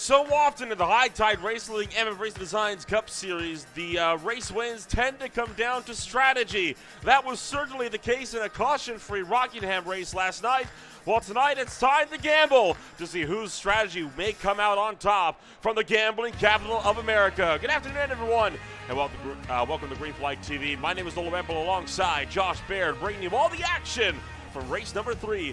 So often in the High Tide Racing League MF Racing Designs Cup Series, the race wins tend to come down to strategy. That was certainly the case in a caution-free Rockingham race last night. Well, tonight it's time to gamble to see whose strategy may come out on top from the gambling capital of America. Good afternoon, everyone, and welcome to Green Flag TV. My name is Nolan Ramble alongside Josh Baird, bringing you all the action from race number 3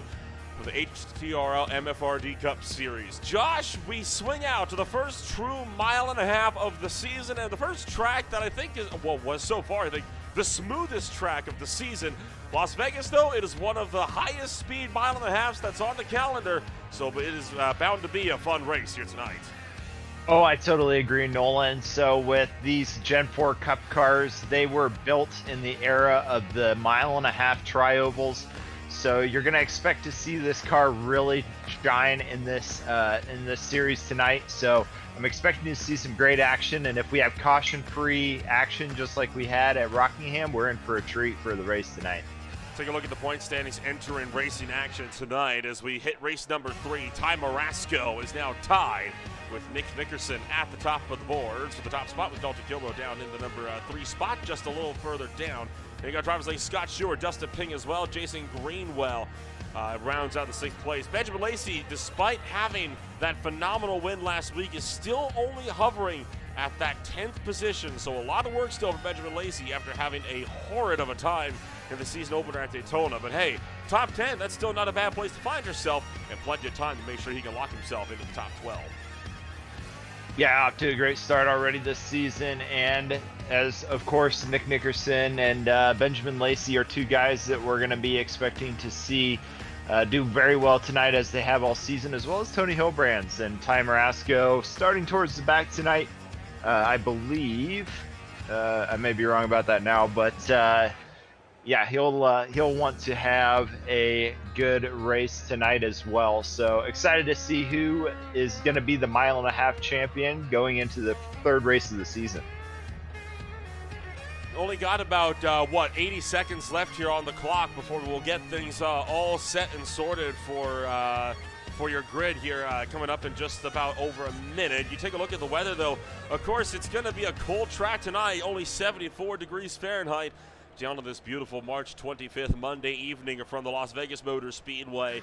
for the HTRL MFRD Cup Series. Josh, we swing out to the first true mile and a half of the season, and the first track that I think is, well, was so far, I think, the smoothest track of the season. Las Vegas, though, it is one of the highest speed mile and a halves that's on the calendar, so it is bound to be a fun race here tonight. Oh, I totally agree, Nolan. So with these Gen 4 Cup cars, they were built in the era of the mile and a half tri-ovals. So you're going to expect to see this car really shine in this series tonight. So I'm expecting to see some great action, and if we have caution-free action just like we had at Rockingham, we're in for a treat for the race tonight. Take a look at the point standings entering racing action tonight as we hit race number 3. Ty Marasco is now tied with Nick Nickerson at the top of the boards. For the top spot with Dalton Kilrow down in the number 3 spot, just a little further down. And you got drivers like Scott Stewart, Dustin Ping as well. Jason Greenwell rounds out the 6th place. Benjamin Lacey, despite having that phenomenal win last week, is still only hovering at that 10th position. So a lot of work still for Benjamin Lacey after having a horrid of a time in the season opener at Daytona. But hey, top 10, that's still not a bad place to find yourself, and plenty of time to make sure he can lock himself into the top 12. Yeah, off to a great start already this season, and as of course Nick Nickerson and Benjamin Lacey are two guys that we're going to be expecting to see do very well tonight, as they have all season, as well as Tony Hilbrands and Ty Marasco starting towards the back tonight. I believe I may be wrong about that now, but yeah, he'll want to have a good race tonight as well. So excited to see who is going to be the mile and a half champion going into the 3rd race of the season. Only got about 80 seconds left here on the clock before we'll get things all set and sorted for your grid here coming up in just about over a minute. You take a look at the weather, though. Of course, it's going to be a cold track tonight, only 74 degrees Fahrenheit. Down to this beautiful March 25th Monday evening from the Las Vegas Motor Speedway.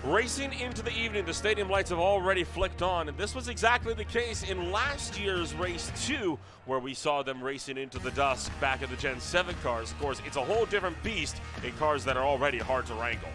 Racing into the evening, the stadium lights have already flicked on, and this was exactly the case in last year's race 2, where we saw them racing into the dusk back in the Gen 7 cars. Of course, it's a whole different beast in cars that are already hard to wrangle.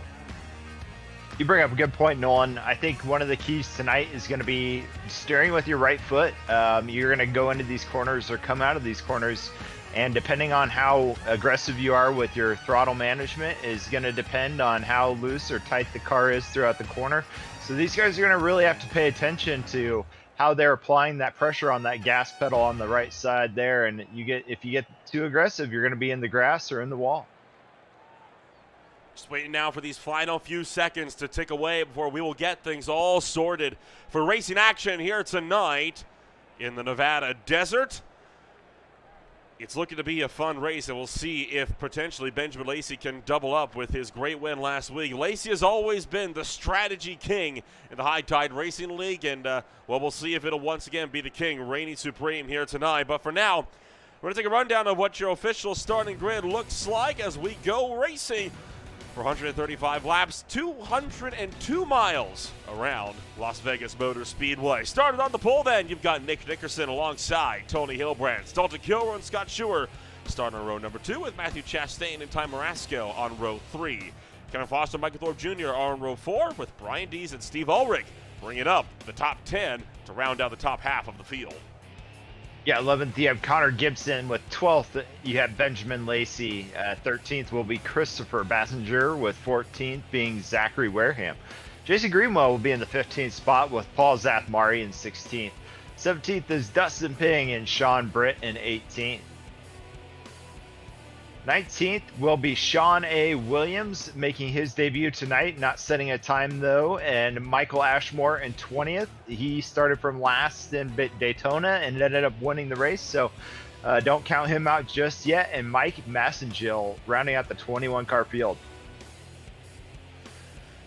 You bring up a good point, Nolan. I think one of the keys tonight is going to be steering with your right foot. You're going to go into these corners or come out of these corners, and depending on how aggressive you are with your throttle management is going to depend on how loose or tight the car is throughout the corner. So these guys are going to really have to pay attention to how they're applying that pressure on that gas pedal on the right side there. And if you get too aggressive, you're going to be in the grass or in the wall. Just waiting now for these final few seconds to tick away before we will get things all sorted for racing action here tonight in the Nevada desert. It's looking to be a fun race, and we'll see if potentially Benjamin Lacey can double up with his great win last week. Lacey has always been the strategy king in the High Tide Racing League, and well, we'll see if it'll once again be the king reigning supreme here tonight. But for now, we're going to take a rundown of what your official starting grid looks like as we go racing for 135 laps, 202 miles around Las Vegas Motor Speedway. Started on the pole then, you've got Nick Nickerson alongside Tony Hilbrands, Dalton Kilrow and Scott Stewart starting on row number 2 with Matthew Chastain and Ty Marasco on row 3. Kevin Foster and Michael Thorpe Jr. are on row 4 with Brian Dees and Steve Ulrich bringing up the top 10 to round out the top half of the field. Yeah, 11th, you have Connor Gibson. With 12th, you have Benjamin Lacey. 13th will be Christopher Bassinger, with 14th being Zachary Wareham. Jason Greenwell will be in the 15th spot with Paul Zathmari in 16th. 17th is Dustin Ping and Sean Britt in 18th. 19th will be Sean A. Williams, making his debut tonight, not setting a time though, and Michael Ashmore in 20th. He started from last in Daytona and ended up winning the race, so don't count him out just yet. And Mike Massengill rounding out the 21 car field.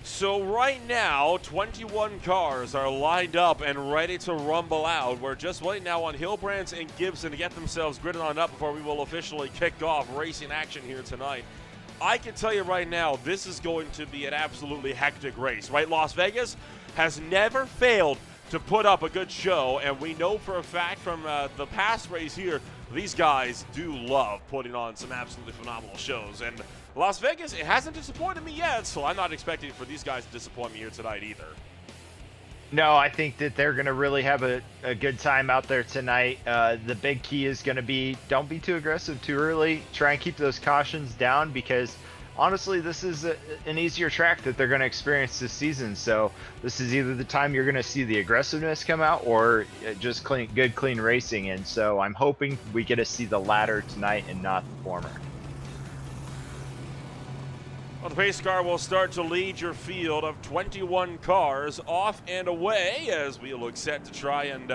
So right now, 21 cars are lined up and ready to rumble out. We're just waiting now on Hilbrands and Gibson to get themselves gridded on up before we will officially kick off racing action here tonight. I can tell you right now, this is going to be an absolutely hectic race, right? Las Vegas has never failed to put up a good show, and we know for a fact from the past race here, these guys do love putting on some absolutely phenomenal shows. And Las Vegas, it hasn't disappointed me yet, so I'm not expecting for these guys to disappoint me here tonight either. No, I think that they're going to really have a good time out there tonight. The big key is going to be don't be too aggressive too early. Try and keep those cautions down because honestly, this is an easier track that they're going to experience this season. So this is either the time you're going to see the aggressiveness come out or just good, clean racing. And so I'm hoping we get to see the latter tonight and not the former. Well, the pace car will start to lead your field of 21 cars off and away as we look set to try and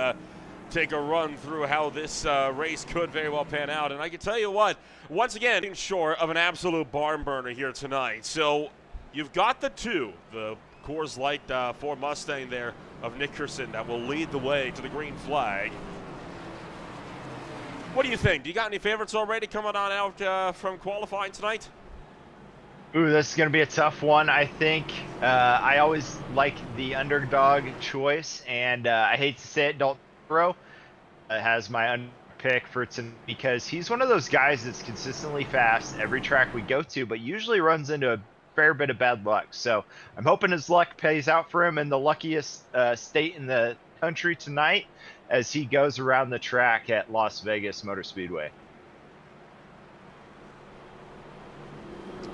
take a run through how this race could very well pan out. And I can tell you what, once again, short of an absolute barn burner here tonight. So you've got the Coors Light Ford Mustang there of Nickerson that will lead the way to the green flag. What do you think? Do you got any favorites already coming on out from qualifying tonight? Ooh, this is going to be a tough one, I think. I always like the underdog choice, and I hate to say it, Dalton Bro has my pick for tonight because he's one of those guys that's consistently fast every track we go to, but usually runs into a fair bit of bad luck. So I'm hoping his luck pays out for him in the luckiest state in the country tonight as he goes around the track at Las Vegas Motor Speedway.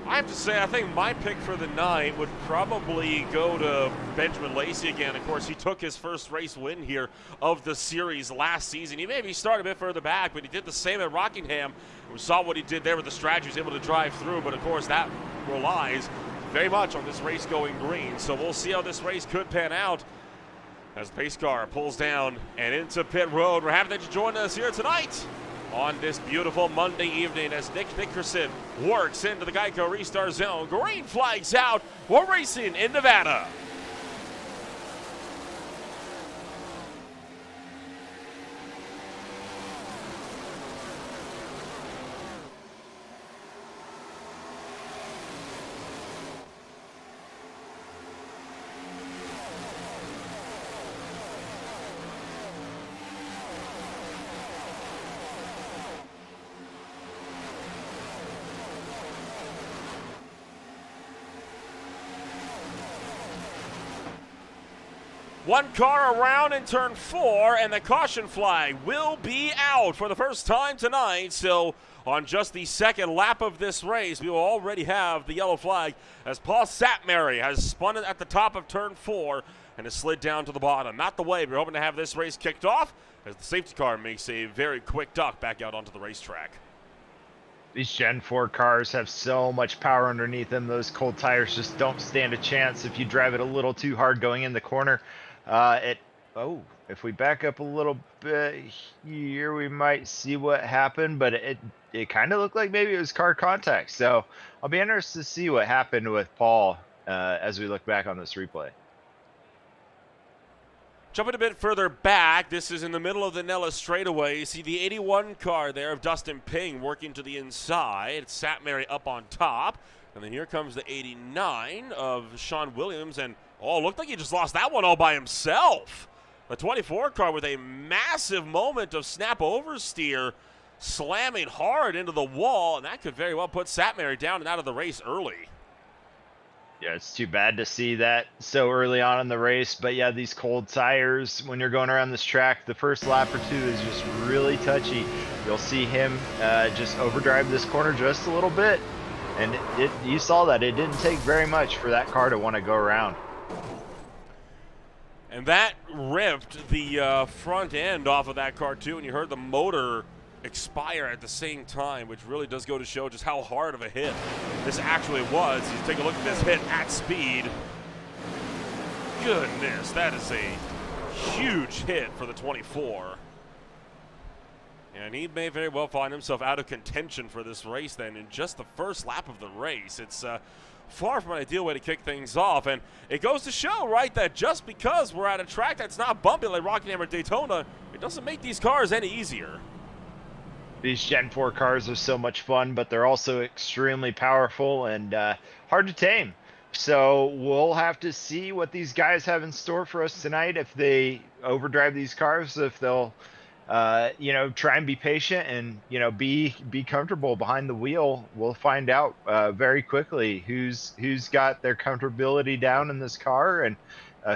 I have to say, I think my pick for the night would probably go to Benjamin Lacey again. Of course, he took his first race win here of the series last season. He maybe started a bit further back, but he did the same at Rockingham. We saw what he did there with the strategy. He was able to drive through, but of course that relies very much on this race going green. So we'll see how this race could pan out as the pace car pulls down and into pit road. We're happy that you joined us here tonight on this beautiful Monday evening as Nick Nickerson works into the Geico restart zone. Green flags out. We're racing in Nevada. One car around in turn 4, and the caution flag will be out for the first time tonight. So on just the second lap of this race, we will already have the yellow flag as Paul Satmary has spun it at the top of turn 4 and has slid down to the bottom. Not the way we're hoping to have this race kicked off as the safety car makes a very quick duck back out onto the racetrack. These Gen 4 cars have so much power underneath them. Those cold tires just don't stand a chance if you drive it a little too hard going in the corner. If we back up a little bit here, we might see what happened, but it kind of looked like maybe it was car contact. So I'll be interested to see what happened with Paul as we look back on this replay. Jumping a bit further back, this is in the middle of the Nellis straightaway. You see the 81 car there of Dustin Ping working to the inside. It's Satmary up on top. And then here comes the 89 of Sean Williams. And, oh, looked like he just lost that one all by himself. The 24 car with a massive moment of snap oversteer, slamming hard into the wall. And that could very well put Satmary down and out of the race early. Yeah, it's too bad to see that so early on in the race. But, yeah, these cold tires, when you're going around this track, the first lap or two is just really touchy. You'll see him just overdrive this corner just a little bit. And you saw that. It didn't take very much for that car to want to go around. And that ripped the front end off of that car, too. And you heard the motor expire at the same time, which really does go to show just how hard of a hit this actually was. You take a look at this hit at speed. Goodness, that is a huge hit for the 24. And he may very well find himself out of contention for this race then in just the first lap of the race. It's far from an ideal way to kick things off. And it goes to show, right, that just because we're at a track that's not bumpy like Rockingham or Daytona, it doesn't make these cars any easier. These Gen 4 cars are so much fun, but they're also extremely powerful and hard to tame. So we'll have to see what these guys have in store for us tonight. If they overdrive these cars, if they'll, try and be patient and be comfortable behind the wheel. We'll find out very quickly who's got their comfortability down in this car and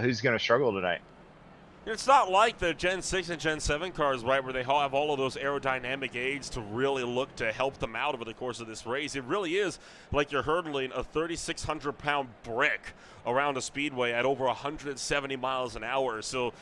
who's going to struggle tonight. It's not like the Gen 6 and Gen 7 cars, right, where they have all of those aerodynamic aids to really look to help them out over the course of this race. It really is like you're hurdling a 3,600-pound brick around a speedway at over 170 miles an hour. So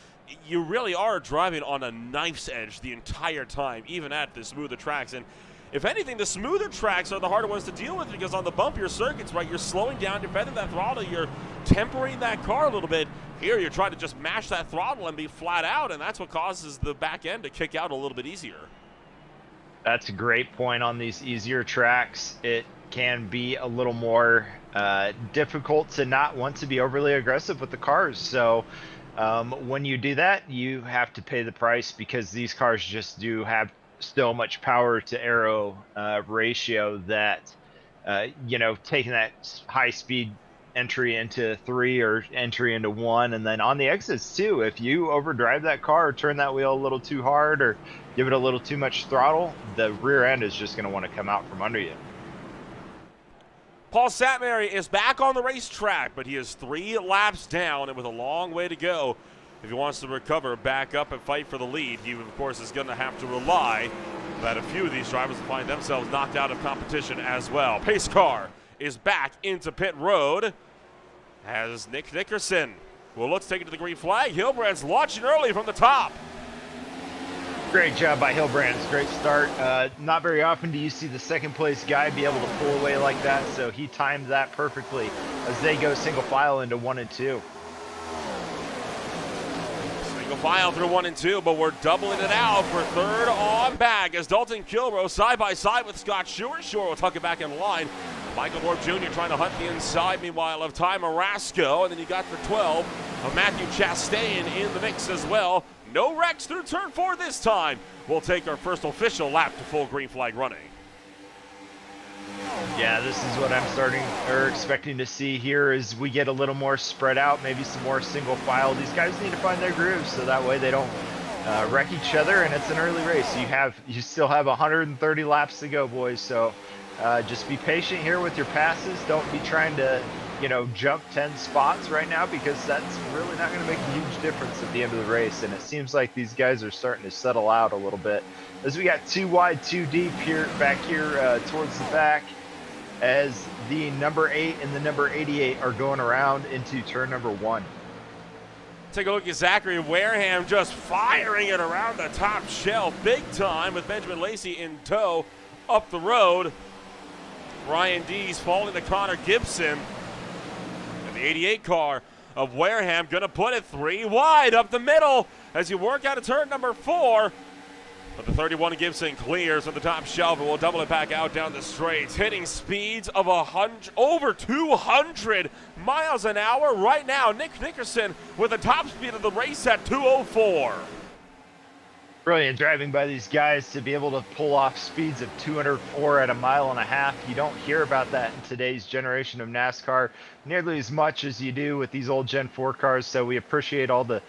you really are driving on a knife's edge the entire time, even at the smoother tracks. And if anything, the smoother tracks are the harder ones to deal with because on the bumpier circuits, right, you're slowing down, you're bending that throttle, you're tempering that car a little bit. Here, you're trying to just mash that throttle and be flat out, and that's what causes the back end to kick out a little bit easier. That's a great point. On these easier tracks, it can be a little more difficult to not want to be overly aggressive with the cars. So when you do that, you have to pay the price because these cars just do have so much power to aero ratio that taking that high speed entry into 3 or entry into 1, and then on the exits too, if you overdrive that car or turn that wheel a little too hard or give it a little too much throttle, the rear end is just going to want to come out from under you. Paul Satmary is back on the racetrack, but he is 3 laps down and with a long way to go. If he wants to recover, back up and fight for the lead, he, of course, is going to have to rely that a few of these drivers will find themselves knocked out of competition as well. Pace car is back into pit road as Nick Nickerson will look to take it to the green flag. Hilbrand's launching early from the top. Great job by Hilbrands. Great start. Not very often do you see the second place guy be able to pull away like that, so he timed that perfectly as they go single file into 1 and 2. File through 1 and 2, but we're doubling it out for third on back as Dalton Kilrow side by side with Scott Shore. Shore will tuck it back in line. Michael Moore Jr. trying to hunt the inside, meanwhile, of Ty Marasco. And then you got the 12 of Matthew Chastain in the mix as well. No wrecks through turn 4 this time. We'll take our first official lap to full green flag running. Yeah, this is what I'm expecting to see here as we get a little more spread out, maybe some more single file. These guys need to find their grooves so that way they don't wreck each other, and it's an early race. You still have 130 laps to go, boys. So just be patient here with your passes. Don't be trying to, jump 10 spots right now because that's really not going to make a huge difference at the end of the race. And it seems like these guys are starting to settle out a little bit as we got 2 wide, 2 deep here back here towards the back, as the number 8 and the number 88 are going around into turn number 1. Take a look at Zachary Wareham just firing it around the top shelf big time with Benjamin Lacey in tow up the road. Ryan Dees falling to Connor Gibson. And the 88 car of Wareham going to put it 3 wide up the middle as you work out of turn number 4. But the 31 Gibson clears on the top shelf and will double it back out down the straights, hitting speeds of over 200 miles an hour right now. Nick Nickerson with the top speed of the race at 204. Brilliant driving by these guys to be able to pull off speeds of 204 at 1.5 miles. You don't hear about that in today's generation of NASCAR nearly as much as you do with these old Gen 4 cars. So we appreciate all the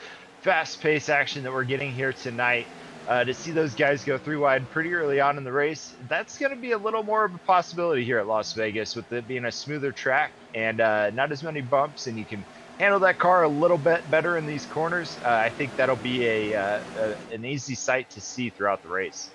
fast-paced action that we're getting here tonight. To see those guys go 3 wide pretty early on in the race, that's going to be a little more of a possibility here at Las Vegas with it being a smoother track and not as many bumps, and you can handle that car a little bit better in these corners. I think that'll be an easy sight to see throughout the race.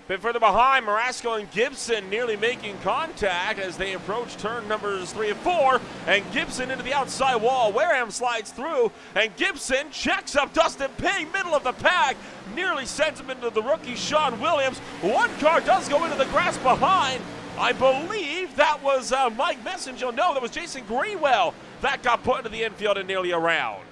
Bit further behind, Marasco and Gibson nearly making contact as they approach turn numbers 3 and 4, and Gibson into the outside wall. Wareham slides through, and Gibson checks up Dustin Ping, middle of the pack, nearly sends him into the rookie Sean Williams. One car does go into the grass behind. I believe that was Mike Messenger. No, that was Jason Greenwell. That got put into the infield and nearly around.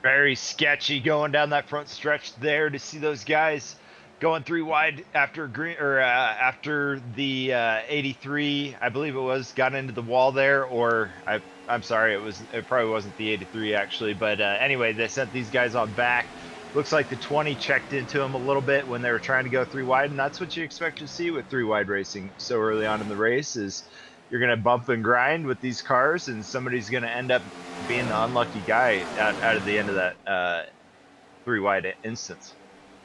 Very sketchy going down that front stretch there to see those guys going 3 wide after green or after the 83, I believe it was, got into the wall there, or I'm sorry, it probably wasn't the 83 actually, but anyway, they sent these guys on back. Looks like the 20 checked into them a little bit when they were trying to go 3 wide, and that's what you expect to see with 3 wide racing so early on in the race. Is you're going to bump and grind with these cars, and somebody's going to end up being the unlucky guy out of the end of that 3 wide instance.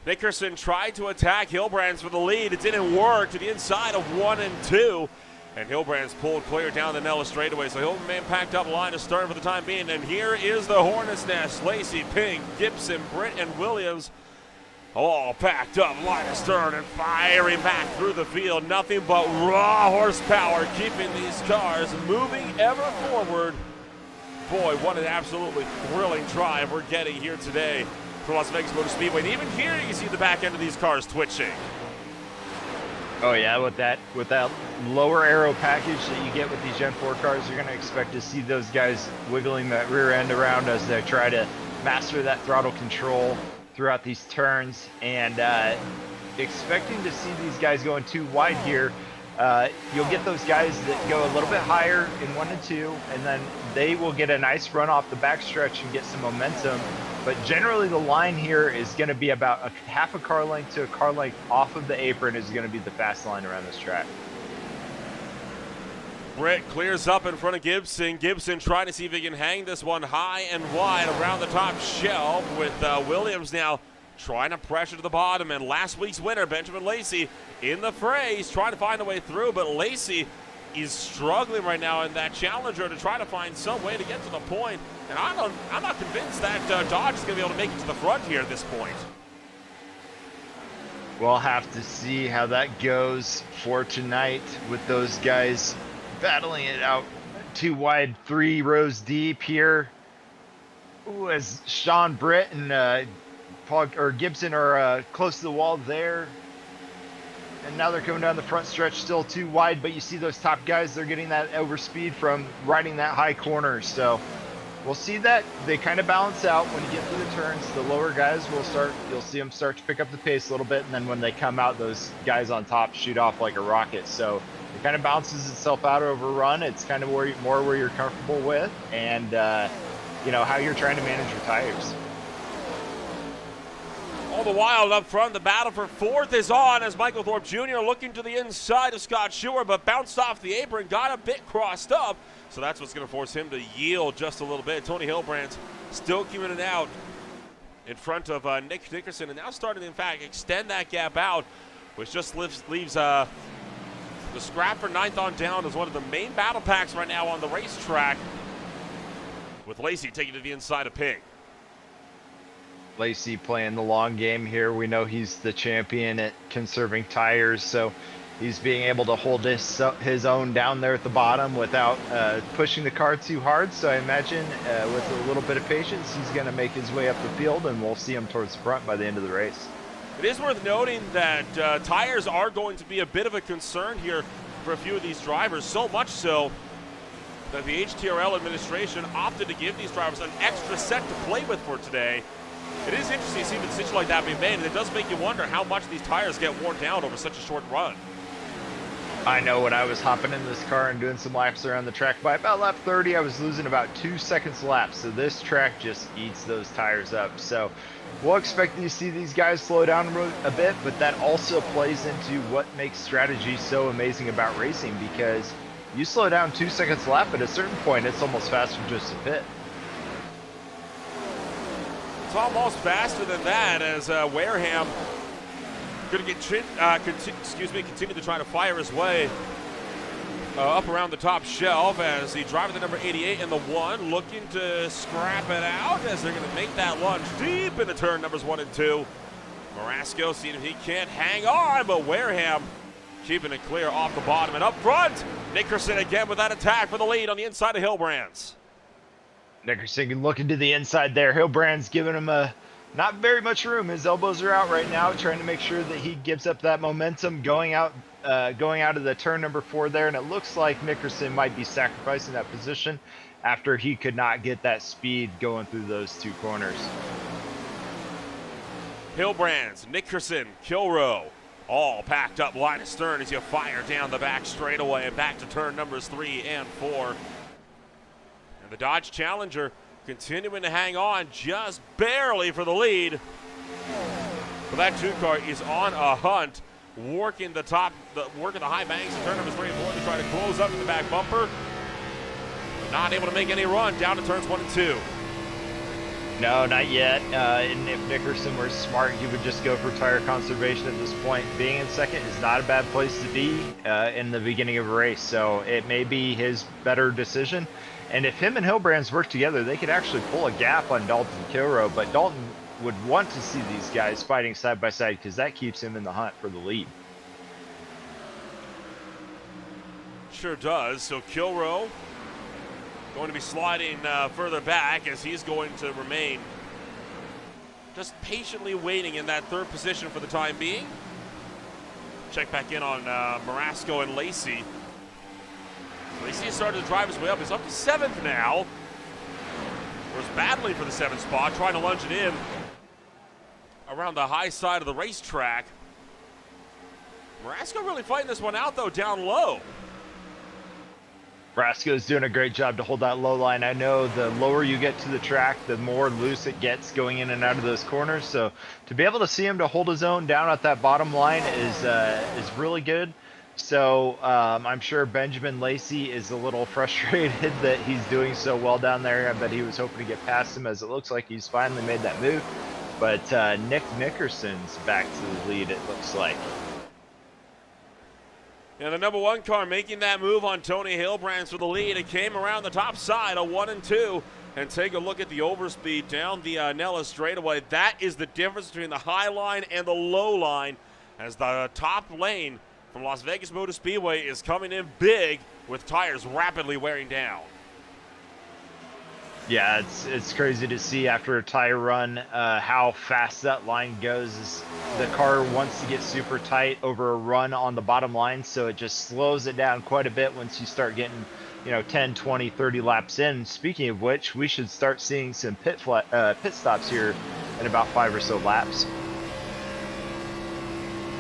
Nickerson tried to attack Hilbrands for the lead. It didn't work to the inside of 1 and 2. And Hilbrands pulled clear down the Nellis straightaway. So Hilbrands packed up line to start for the time being. And here is the Hornets' Nest. Lacey, Pink, Gibson, Britt, and Williams all packed up line to stern and firing back through the field. Nothing but raw horsepower keeping these cars moving ever forward. Boy, what an absolutely thrilling drive we're getting here today for Las Vegas Motor Speedway. And even here you can see the back end of these cars twitching. Oh yeah, with that lower aero package that you get with these Gen 4 cars, you're going to expect to see those guys wiggling that rear end around as they try to master that throttle control throughout these turns, and expecting to see these guys going 2 wide here. You'll get those guys that go a little bit higher in 1 and 2, and then they will get a nice run off the backstretch and get some momentum. But generally the line here is going to be about a half a car length to a car length off of the apron is going to be the fast line around this track. Britt clears up in front of Gibson. Gibson trying to see if he can hang this one high and wide around the top shelf, with Williams now trying to pressure to the bottom. And last week's winner, Benjamin Lacey, in the fray. He's trying to find a way through, but Lacey is struggling right now in that Challenger to try to find some way to get to the point. And I'm not convinced that Dodge is going to be able to make it to the front here at this point. We'll have to see how that goes for tonight with those guys battling it out 2 wide, 3 rows deep here. Ooh, as Sean, Britt, and Gibson are close to the wall there. And now they're coming down the front stretch, still 2 wide, but you see those top guys, they're getting that overspeed from riding that high corner. So we'll see that they kind of balance out when you get through the turns. The lower guys you'll see them start to pick up the pace a little bit, and then when they come out, those guys on top shoot off like a rocket. So it kind of balances itself out over a run. It's kind of where you're comfortable with, and how you're trying to manage your tires. All the while up front, the battle for 4th is on as Michael Thorpe Jr. looking to the inside of Scott Schuer, but bounced off the apron, got a bit crossed up. So that's what's going to force him to yield just a little bit. Tony Hilbrands still keeping it out in front of Nick Nickerson, and now starting to, in fact, extend that gap out, which just leaves the scrap for 9th on down as one of the main battle packs right now on the racetrack, with Lacey taking to the inside of Ping. Lacey playing the long game here. We know he's the champion at conserving tires, so he's being able to hold his own down there at the bottom without pushing the car too hard. So I imagine with a little bit of patience, he's going to make his way up the field, and we'll see him towards the front by the end of the race. It is worth noting that tires are going to be a bit of a concern here for a few of these drivers, so much so that the HTRL administration opted to give these drivers an extra set to play with for today. It is interesting to see the decision like that being made, and it does make you wonder how much these tires get worn down over such a short run. I know when I was hopping in this car and doing some laps around the track, by about lap 30, I was losing about 2 seconds a lap. So this track just eats those tires up. So we'll expect to see these guys slow down a bit, but that also plays into what makes strategy so amazing about racing, because you slow down 2 seconds a lap, at a certain point, it's almost faster just to pit. It's almost faster than that, as Wareham going to continue to try to fire his way up around the top shelf, as the driver, the number 88 and the 1, looking to scrap it out as they're going to make that lunge deep into turn numbers 1 and 2. Marasco seeing if he can't hang on, but Wareham keeping it clear off the bottom. And up front, Nickerson again with that attack for the lead on the inside of Hilbrands. Nickerson looking to the inside there. Hilbrand's giving him not very much room. His elbows are out right now, trying to make sure that he gives up that momentum going out of the turn number 4 there. And it looks like Nickerson might be sacrificing that position after he could not get that speed going through those 2 corners. Hilbrands, Nickerson, Kilrow, all packed up line of stern as you fire down the back straightaway and back to turn numbers 3 and 4. And the Dodge Challenger continuing to hang on just barely for the lead. But that 2 car is on a hunt, working the high banks of turn numbers 3 and 4 to try to close up to the back bumper. But not able to make any run down to turns 1 and 2. No, not yet. And if Nickerson were smart, he would just go for tire conservation at this point. Being in second is not a bad place to be in the beginning of a race, so it may be his better decision. And if him and Hilbrands work together, they could actually pull a gap on Dalton Kilrow, but Dalton would want to see these guys fighting side by side because that keeps him in the hunt for the lead. Sure does. So Kilrow going to be sliding further back as he's going to remain just patiently waiting in that 3rd position for the time being. Check back in on Marasco and Lacey. Lacey has started to drive his way up. He's up to 7th now. Was battling for the 7th spot, trying to lunge it in around the high side of the racetrack. Marasco really fighting this one out, though, down low. Brasco's doing a great job to hold that low line. I know the lower you get to the track, the more loose it gets going in and out of those corners. So to be able to see him to hold his own down at that bottom line is really good. So I'm sure Benjamin Lacey is a little frustrated that he's doing so well down there. I bet he was hoping to get past him, as it looks like he's finally made that move. But Nick Nickerson's back to the lead, it looks like. And the number 1 car making that move on Tony Hilbrands for the lead. It came around the top side, a 1 and 2. And take a look at the overspeed down the Nella straightaway. That is the difference between the high line and the low line, as the top lane from Las Vegas Motor Speedway is coming in big with tires rapidly wearing down. Yeah, it's crazy to see after a tire run how fast that line goes. The car wants to get super tight over a run on the bottom line, so it just slows it down quite a bit once you start getting 10, 20, 30 laps in. Speaking of which, we should start seeing some pit stops here in about 5 or so laps.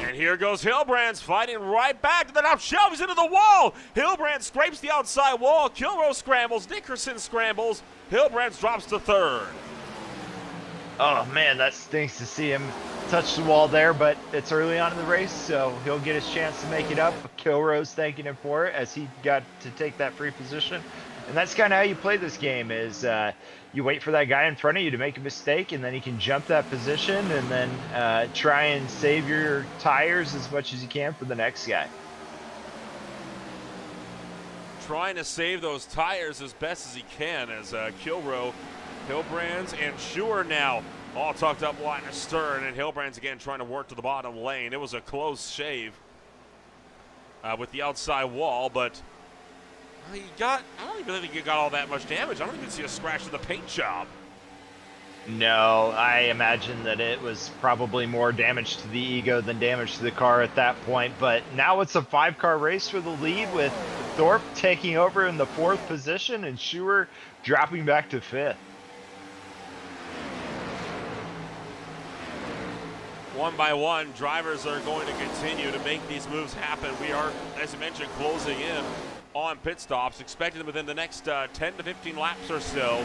And here goes Hilbrands fighting right back to the top shelf. He's into the wall. Hilbrands scrapes the outside wall. Kilrow scrambles. Nickerson scrambles. Hilbrands drops to 3rd. Oh man, that stinks to see him touch the wall there, but it's early on in the race, so he'll get his chance to make it up. Kilrow's thanking him for it as he got to take that free position. And that's kind of how you play this game, is you wait for that guy in front of you to make a mistake, and then he can jump that position and then try and save your tires as much as you can for the next guy. Trying to save those tires as best as he can, as Kilrow, Hilbrands, and Schuer now all tucked up line of stern, and Hilbrands again trying to work to the bottom lane. It was a close shave with the outside wall, but I don't even think he got all that much damage. I don't even see a scratch to the paint job. No, I imagine that it was probably more damage to the ego than damage to the car at that point. But now it's a 5-car race for the lead, with Thorpe taking over in the 4th position and Schuer dropping back to 5th. One by one, drivers are going to continue to make these moves happen. We are, as you mentioned, closing in on pit stops, expecting them within the next 10 to 15 laps or so.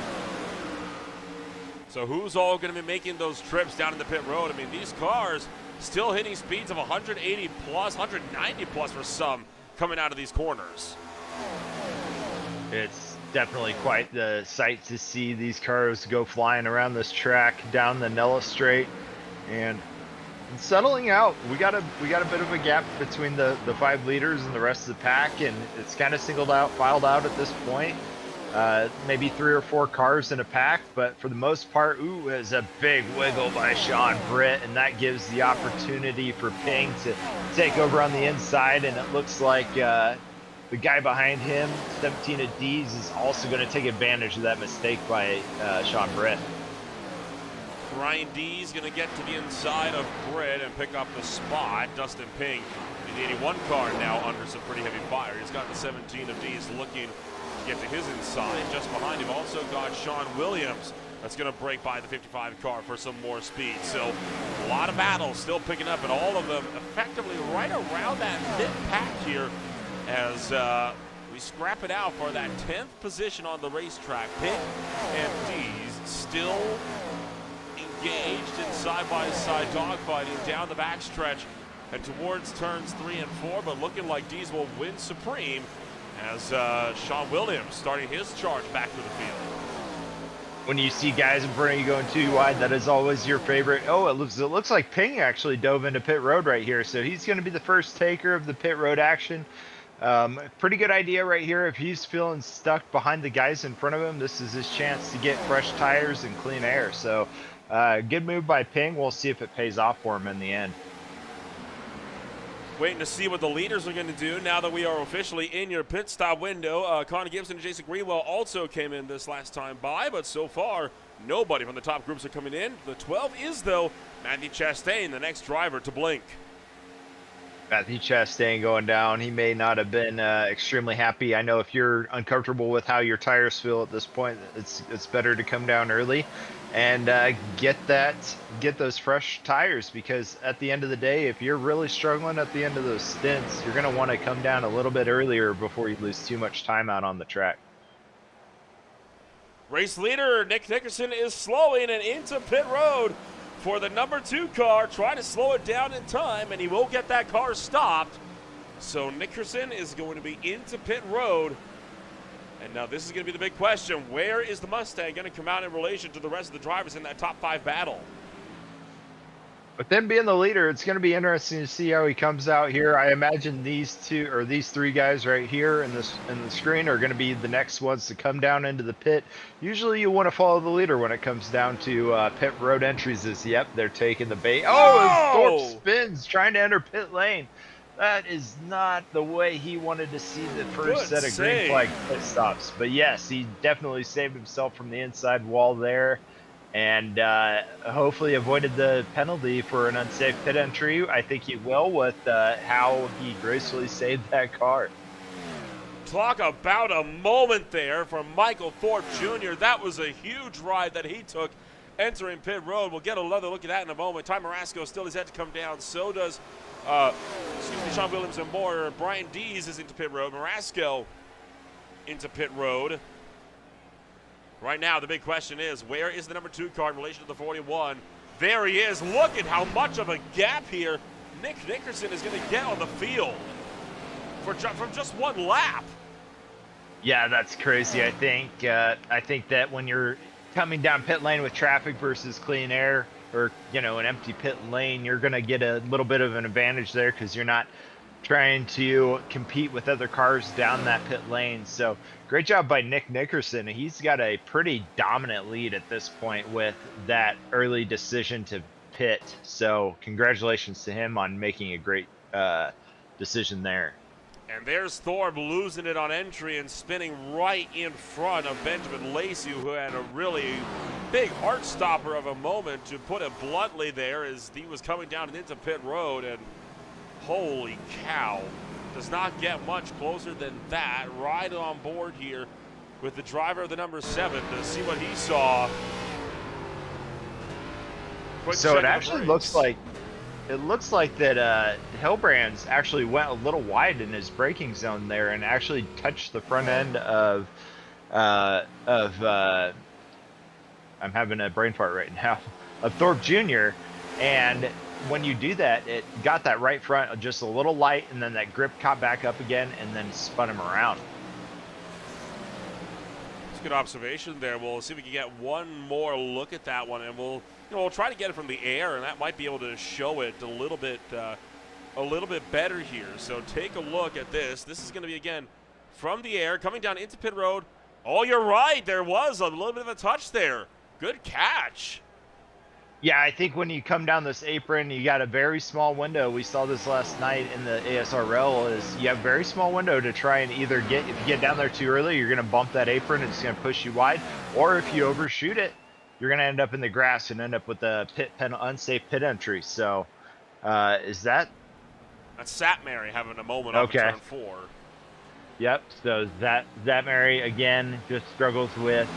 So who's all going to be making those trips down in the pit road? I mean, these cars still hitting speeds of 180 plus, 190 plus for some coming out of these corners. It's definitely quite the sight to see these cars go flying around this track down the Nella Straight and settling out. We got a bit of a gap between the 5 leaders and the rest of the pack, and it's kind of filed out at this point. Maybe 3 or 4 cars in a pack, but for the most part, is a big wiggle by Sean Britt, and that gives the opportunity for Ping to take over on the inside, and it looks like the guy behind him, 17 of D's, is also going to take advantage of that mistake by Sean Britt. Ryan D's going to get to the inside of Britt and pick up the spot. Dustin Ping, the 81 car, now under some pretty heavy fire. He's got the 17 of D's looking to get to his inside. Just behind him also got Sean Williams That's going to break by the 55 car for some more speed. So a lot of battles still picking up, and all of them effectively right around that mid-pack here as we scrap it out for that 10th position on the racetrack. Pitt and D's still engaged in side-by-side dogfighting down the backstretch and towards turns 3 and 4, but looking like D's will win supreme as Sean Williams starting his charge back to the field. When you see guys in front of you going too wide, that is always your favorite. Oh, it looks like Ping actually dove into pit road right here, so he's going to be the first taker of the pit road action. Pretty good idea right here. If he's feeling stuck behind the guys in front of him, this is his chance to get fresh tires and clean air. So good move by Ping. We'll see if it pays off for him in the end. Waiting to see what the leaders are going to do now that we are officially in your pit stop window. Connor Gibson and Jason Greenwell also came in this last time by, but so far, nobody from the top groups are coming in. The 12 is, though, Matthew Chastain, the next driver to blink. Matthew Chastain going down. He may not have been extremely happy. I know if you're uncomfortable with how your tires feel at this point, it's better to come down early and get those fresh tires, because at the end of the day, if you're really struggling at the end of those stints, you're going to want to come down a little bit earlier before you lose too much time out on the track. Race leader Nick Nickerson is slowing and into pit road for the number 2 car, trying to slow it down in time, and he will get that car stopped. So Nickerson is going to be into pit road. And now this is going to be the big question. Where is the Mustang going to come out in relation to the rest of the drivers in that top 5 battle? With them being the leader, it's going to be interesting to see how he comes out here. I imagine these 3 guys right here in the screen are going to be the next ones to come down into the pit. Usually you want to follow the leader when it comes down to pit road entries. Yep, they're taking the bait. Oh, Thorpe spins trying to enter pit lane. That is not the way he wanted to see the first set of green flag pit stops. But yes, he definitely saved himself from the inside wall there, and hopefully avoided the penalty for an unsafe pit entry. I think he will, with how he gracefully saved that car. Talk about a moment there from Michael Thorpe Jr. That was a huge ride that he took entering pit road. We'll get another look at that in a moment. Ty Marasco still is set to come down. So does Sean Williams and more. Brian Dees is into pit road. Marasco into pit road. Right now, the big question is, where is the number 2 car in relation to the 41? There he is. Look at how much of a gap here Nick Nickerson is going to get on the field from just one lap. Yeah, that's crazy. I think that when you're coming down pit lane with traffic versus clean air, or an empty pit lane, you're going to get a little bit of an advantage there because you're not trying to compete with other cars down that pit lane. So great job by Nick Nickerson. He's got a pretty dominant lead at this point with that early decision to pit. So congratulations to him on making a great decision there. And there's Thorpe losing it on entry and spinning right in front of Benjamin Lacey, who had a really big heart stopper of a moment, to put it bluntly, there as he was coming down into pit road. And holy cow, does not get much closer than that. Right on board here with the driver of the number 7 to see what he saw. So it actually looks like that Hillbrands actually went a little wide in his braking zone there and actually touched the front end of I'm having a brain fart right now, of Thorpe Jr. And when you do that, it got that right front just a little light, and then that grip caught back up again and then spun him around. It's a good observation there. We'll see if we can get one more look at that one, and we'll try to get it from the air, and that might be able to show it a little bit better here. So take a look at this. This is going to be, again, from the air, coming down into pit road. Oh, you're right. There was a little bit of a touch there. Good catch. Yeah, I think when you come down this apron, you got a very small window. We saw this last night in the ASRL, is you have a very small window to try and either if you get down there too early, you're going to bump that apron and it's going to push you wide. Or if you overshoot it, you're going to end up in the grass and end up with a unsafe pit entry. So is that? That's Satmary having a moment on turn 4. Yep. So that Mary again just struggles with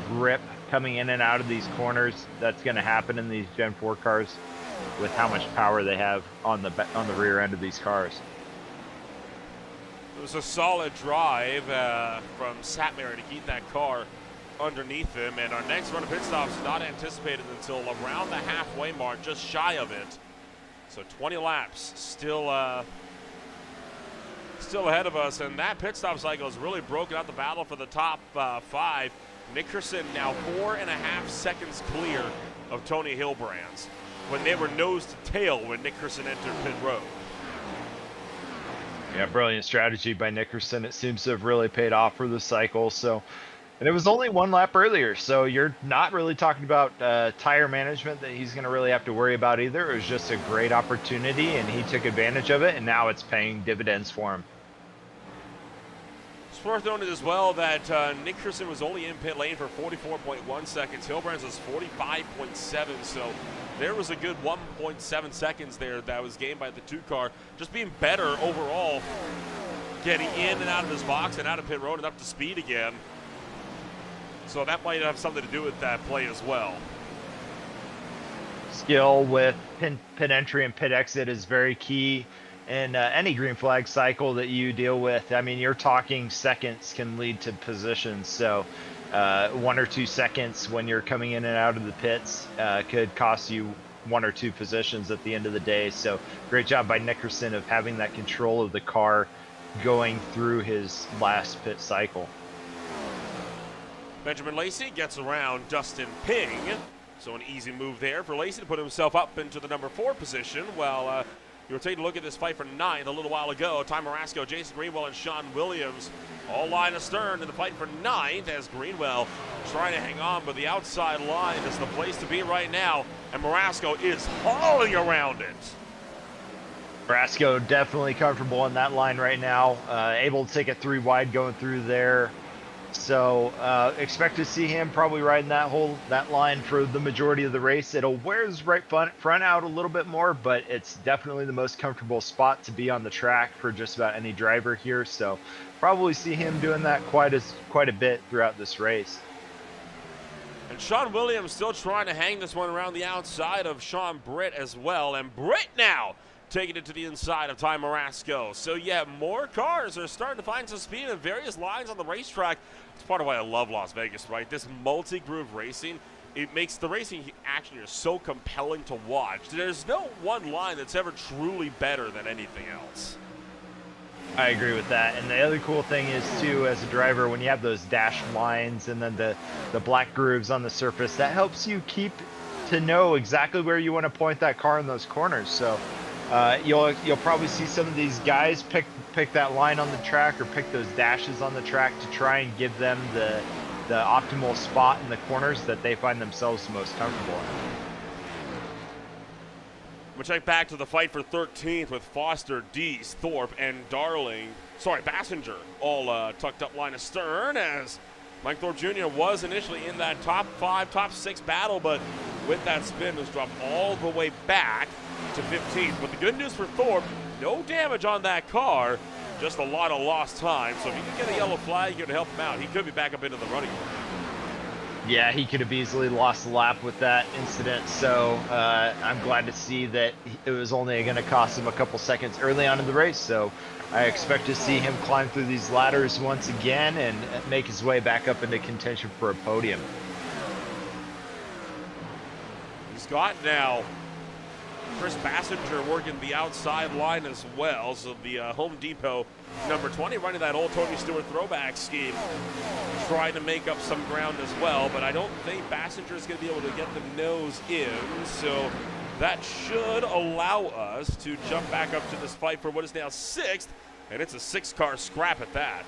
grip coming in and out of these corners. That's going to happen in these Gen 4 cars with how much power they have on the rear end of these cars. It was a solid drive from Satmary to keep that car underneath him, and our next run of pit stops is not anticipated until around the halfway mark, just shy of it. So 20 laps still ahead of us, and that pit stop cycle has really broken out the battle for the top 5. Nickerson now 4.5 seconds clear of Tony Hilbrand's when they were nose to tail when Nickerson entered pit road. Yeah, brilliant strategy by Nickerson. It seems to have really paid off for the cycle. So, and it was only 1 lap earlier, so you're not really talking about tire management that he's going to really have to worry about either. It was just a great opportunity, and he took advantage of it, and now it's paying dividends for him. It's worth noting as well that Nickerson was only in pit lane for 44.1 seconds. Hilbrand's was 45.7, so there was a good 1.7 seconds there that was gained by the 2 car. Just being better overall, getting in and out of his box and out of pit road and up to speed again. So that might have something to do with that play as well. Skill with pit entry and pit exit is very key in any green flag cycle that you deal with. I mean, you're talking seconds can lead to positions. So 1 or 2 seconds when you're coming in and out of the pits could cost you 1 or 2 positions at the end of the day. So great job by Nickerson of having that control of the car going through his last pit cycle. Benjamin Lacey gets around Dustin Ping. So an easy move there for Lacey to put himself up into the number 4 position. While you were taking a look at this fight for 9th a little while ago. Ty Marasco, Jason Greenwell, and Sean Williams all line astern in the fight for 9th as Greenwell trying to hang on, but the outside line is the place to be right now, and Marasco is hauling around it. Marasco definitely comfortable in that line right now, able to take it 3 wide going through there. So expect to see him probably riding that line for the majority of the race. It'll wear his right front out a little bit more, but it's definitely the most comfortable spot to be on the track for just about any driver here. So probably see him doing that quite a bit throughout this race. And Sean Williams still trying to hang this one around the outside of Sean Britt as well. And Britt now taking it to the inside of Ty Marasco. So yeah, more cars are starting to find some speed in various lines on the racetrack. It's part of why I love Las Vegas, right? This multi-groove racing, it makes the racing action here so compelling to watch. There's no one line that's ever truly better than anything else. I agree with that. And the other cool thing is too, as a driver, when you have those dashed lines and then the black grooves on the surface, that helps you keep to know exactly where you want to point that car in those corners. So you'll probably see some of these guys pick that line on the track or pick those dashes on the track to try and give them the optimal spot in the corners that they find themselves most comfortable in. We'll check back to the fight for 13th with Foster, Dees, Thorpe, and Bassinger all tucked up line astern as Mike Thorpe Jr. was initially in that top 5, top 6 battle, but with that spin was dropped all the way back to 15th. But the good news for Thorpe, no damage on that car, just a lot of lost time. So if you can get a yellow flag here to help him out, he could be back up into the running. Yeah, he could have easily lost the lap with that incident, so I'm glad to see that it was only going to cost him a couple seconds early on in the race. So I expect to see him climb through these ladders once again and make his way back up into contention for a podium. He's got now Chris Bassinger working the outside line as well. So the Home Depot number 20 running that old Tony Stewart throwback scheme, trying to make up some ground as well. But I don't think Bassinger is going to be able to get the nose in. So that should allow us to jump back up to this fight for what is now 6th. And it's a 6-car scrap at that.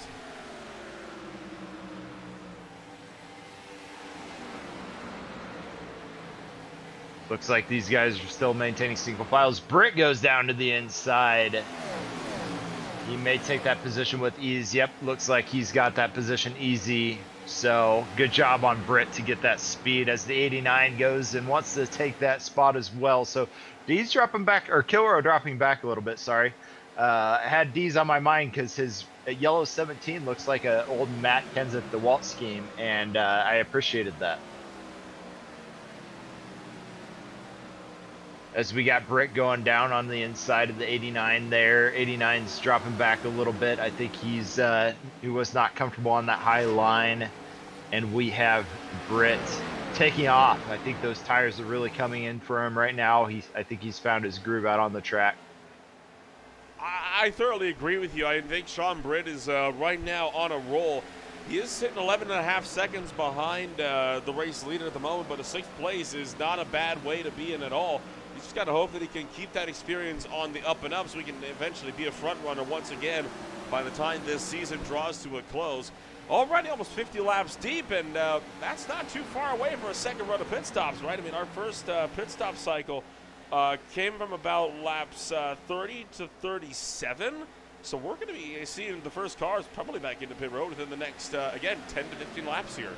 Looks like these guys are still maintaining single files. Britt goes down to the inside. He may take that position with ease. Yep, looks like he's got that position easy. So good job on Britt to get that speed as the 89 goes and wants to take that spot as well. So D's dropping back, or Kilrow dropping back a little bit, sorry. I had D's on my mind because his yellow 17 looks like a old Matt Kenseth DeWalt scheme, and I appreciated that. As we got Britt going down on the inside of the 89 there. 89's dropping back a little bit. I think he was not comfortable on that high line. And we have Britt taking off. I think those tires are really coming in for him right now. I think he's found his groove out on the track. I thoroughly agree with you. I think Sean Britt is right now on a roll. He is sitting 11.5 seconds behind the race leader at the moment, but a 6th place is not a bad way to be in at all. You just got to hope that he can keep that experience on the up and up so he can eventually be a front runner once again by the time this season draws to a close. Already almost 50 laps deep, and that's not too far away for a second run of pit stops, right? I mean, our first pit stop cycle came from about laps 30 to 37. So we're going to be seeing the first cars probably back into pit road within the next, again, 10 to 15 laps here.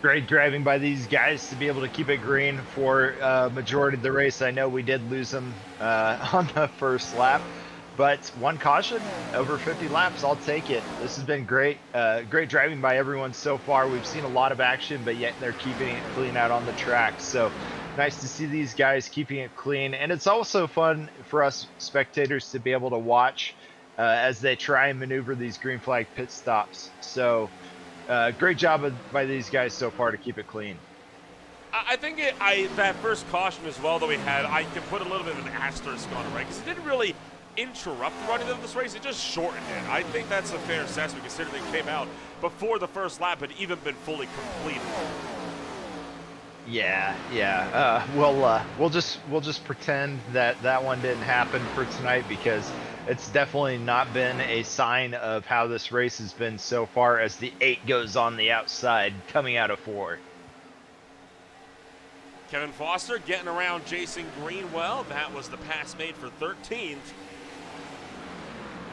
Great driving by these guys to be able to keep it green for majority of the race. I know we did lose them on the first lap, but one caution over 50 laps, I'll take it. This has been great. Great driving by everyone so far. We've seen a lot of action, but yet they're keeping it clean out on the track. So nice to see these guys keeping it clean. And it's also fun for us spectators to be able to watch as they try and maneuver these green flag pit stops. So great job by these guys so far to keep it clean. I think that first caution as well that we had, I can put a little bit of an asterisk on it, right? Because it didn't really interrupt the running of this race, it just shortened it. I think that's a fair assessment considering it came out before the first lap had even been fully completed. Yeah. We'll just pretend that one didn't happen for tonight, because it's definitely not been a sign of how this race has been so far as the 8 goes on the outside coming out of 4. Kevin Foster getting around Jason Greenwell. That was the pass made for 13th.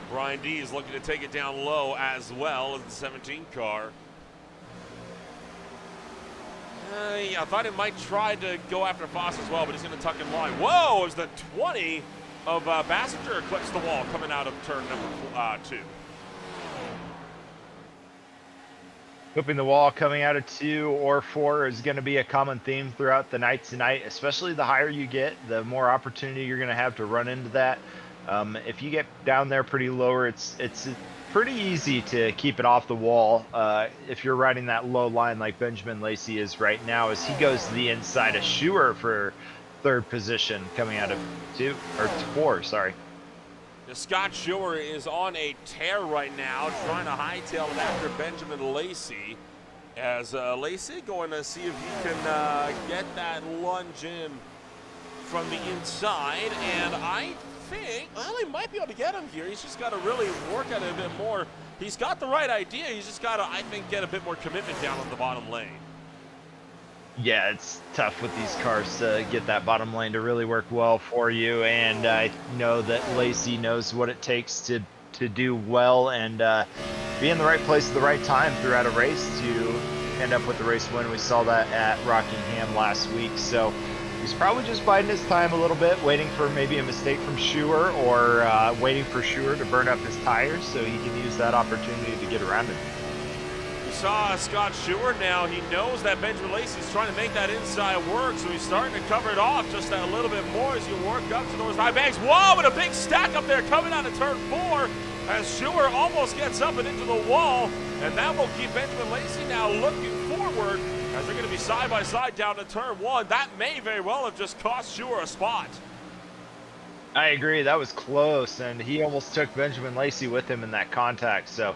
Brian D is looking to take it down low as well as the 17 car. I thought it might try to go after Foster as well, but he's going to tuck in line. Whoa, as the 20 of Bassinger clips the wall coming out of turn number 2. Clipping the wall coming out of 2 or 4 is going to be a common theme throughout the night tonight, especially the higher you get, the more opportunity you're going to have to run into that. If you get down there pretty lower, it's pretty easy to keep it off the wall if you're riding that low line like Benjamin Lacey is right now, as he goes to the inside of Schuer for 3rd position coming out of 4. Sorry. Scott Schuer is on a tear right now, trying to hightail it after Benjamin Lacey. As Lacey going to see if he can get that lunge in from the inside, and I think, well, he might be able to get him here. He's just got to really work at it a bit more. He's got the right idea. He's just got to, I think, get a bit more commitment down on the bottom lane. Yeah, it's tough with these cars to get that bottom lane to really work well for you, and I know that Lacey knows what it takes to do well and be in the right place at the right time throughout a race to end up with the race win. We saw that at Rockingham last week, so he's probably just biding his time a little bit, waiting for maybe a mistake from Schuer, or waiting for Schuer to burn up his tires so he can use that opportunity to get around it. We saw Scott Schuer now. He knows that Benjamin Lacey's trying to make that inside work, so he's starting to cover it off just a little bit more as you work up to those high banks. Whoa, but a big stack up there coming out of turn 4 as Schuer almost gets up and into the wall, and that will keep Benjamin Lacey now looking forward as they're going to be side by side down to turn 1. That may very well have just cost Schuer a spot. I agree. That was close, and he almost took Benjamin Lacey with him in that contact. So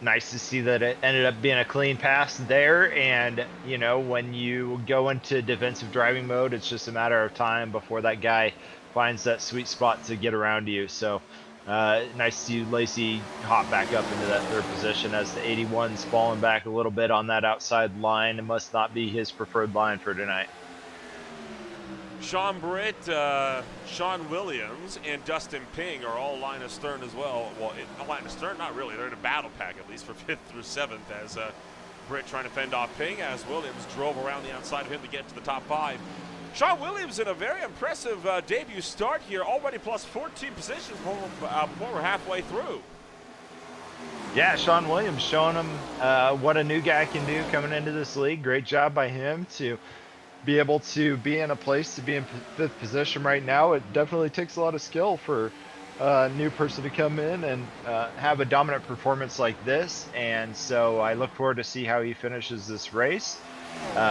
nice to see that it ended up being a clean pass there. And, you know, when you go into defensive driving mode, it's just a matter of time before that guy finds that sweet spot to get around you. So nice to see Lacey hop back up into that 3rd position as the 81's falling back a little bit on that outside line. It must not be his preferred line for tonight. Sean Britt, Sean Williams, and Dustin Ping are all line astern as well. Well, line astern, not really. They're in a battle pack at least for 5th through 7th as Britt trying to fend off Ping as Williams drove around the outside of him to get to the top 5. Sean Williams in a very impressive debut start here, already plus 14 positions before we're halfway through. Yeah, Sean Williams showing him what a new guy can do coming into this league. Great job by him to be able to be in a place to be in fifth position right now. It definitely takes a lot of skill for a new person to come in and have a dominant performance like this. And so I look forward to see how he finishes this race.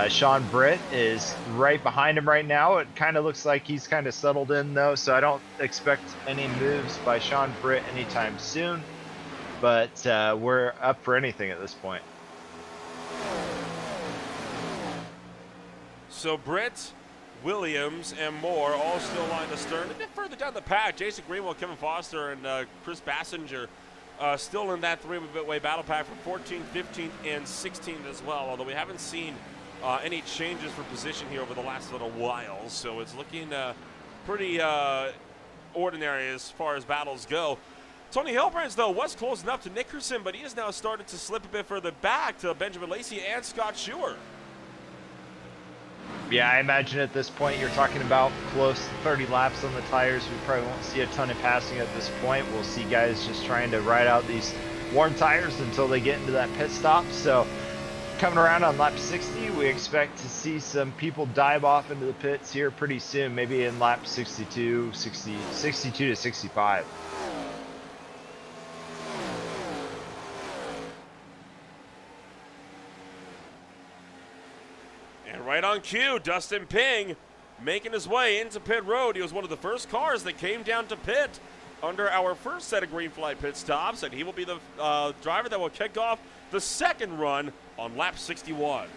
Sean Britt is right behind him right now. It kind of looks like he's kind of settled in though, so I don't expect any moves by Sean Britt anytime soon. But we're up for anything at this point. So Britt, Williams, and Moore all still lined astern. A bit further down the pack, Jason Greenwell, Kevin Foster, and Chris Bassinger still in that three-way battle pack for 14th, 15th, and 16th as well, although we haven't seen any changes for position here over the last little while. So it's looking pretty ordinary as far as battles go. Tony Hilbrands, though, was close enough to Nickerson, but he has now started to slip a bit further back to Benjamin Lacey and Scott Schuer. Yeah, I imagine at this point you're talking about close to 30 laps on the tires. We probably won't see a ton of passing at this point. We'll see guys just trying to ride out these worn tires until they get into that pit stop. So coming around on lap 60, we expect to see some people dive off into the pits here pretty soon, maybe in lap 62 to 65. Right on cue, Dustin Ping making his way into pit road. He was one of the first cars that came down to pit under our first set of green flag pit stops, and he will be the driver that will kick off the second run on lap 61.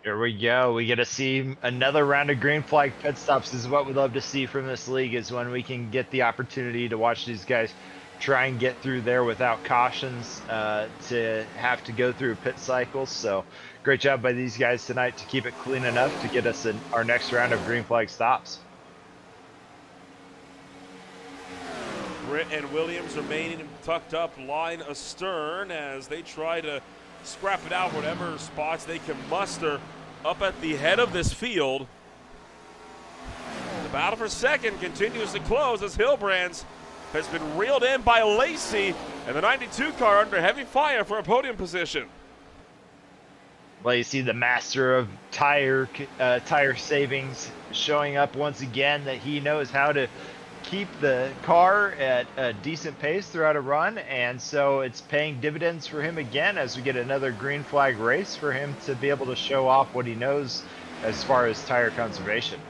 Here we go. We get to see another round of green flag pit stops. This is what we love to see from this league, is when we can get the opportunity to watch these guys try and get through there without cautions to have to go through pit cycles. So great job by these guys tonight to keep it clean enough to get us in our next round of green flag stops. Britt and Williams remaining tucked up line astern as they try to scrap it out whatever spots they can muster up at the head of this field. The battle for second continues to close as Hilbrands has been reeled in by Lacey, and the 92 car under heavy fire for a podium position. Lacey, the master of tire savings, showing up once again that he knows how to keep the car at a decent pace throughout a run, and so it's paying dividends for him again as we get another green flag race for him to be able to show off what he knows as far as tire conservation.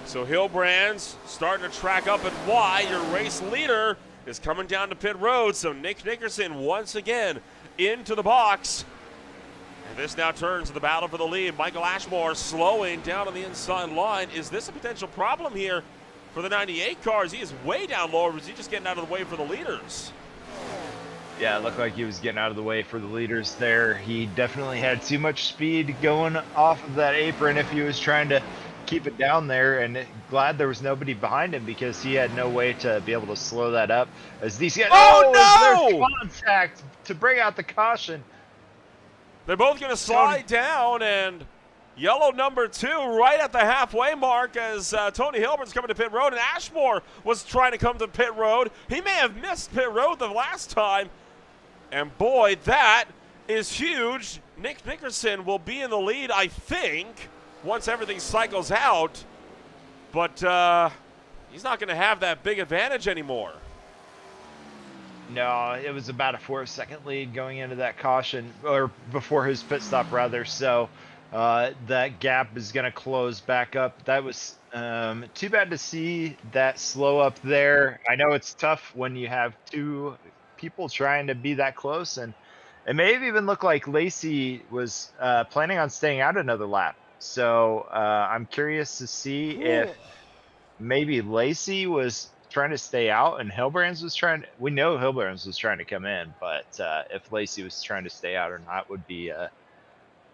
So Hilbrands starting to track up at Y. Your race leader is coming down to pit road. So Nick Nickerson once again into the box. And this now turns to the battle for the lead. Michael Ashmore slowing down on the inside line. Is this a potential problem here for the 98 cars? He is way down low, or is he just getting out of the way for the leaders? Yeah, it looked like he was getting out of the way for the leaders there. He definitely had too much speed going off of that apron if he was trying to keep it down there, and glad there was nobody behind him because he had no way to be able to slow that up as these guys no! Contact to bring out the caution. They're both going to slide down, and yellow number 2 right at the halfway mark as Tony Hilbrands coming to pit road, and Ashmore was trying to come to pit road. He may have missed pit road the last time, and boy, that is huge. Nick Nickerson will be in the lead, I think, once everything cycles out, but he's not going to have that big advantage anymore. No, it was about a 4-second lead going into that caution, or before his pit stop rather, so that gap is going to close back up. That was too bad to see that slow up there. I know it's tough when you have two people trying to be that close, and it may have even looked like Lacey was planning on staying out another lap. So I'm curious to see if maybe Lacey was trying to stay out and Hilbrands was trying. We know Hilbrands was trying to come in, but if Lacey was trying to stay out or not would be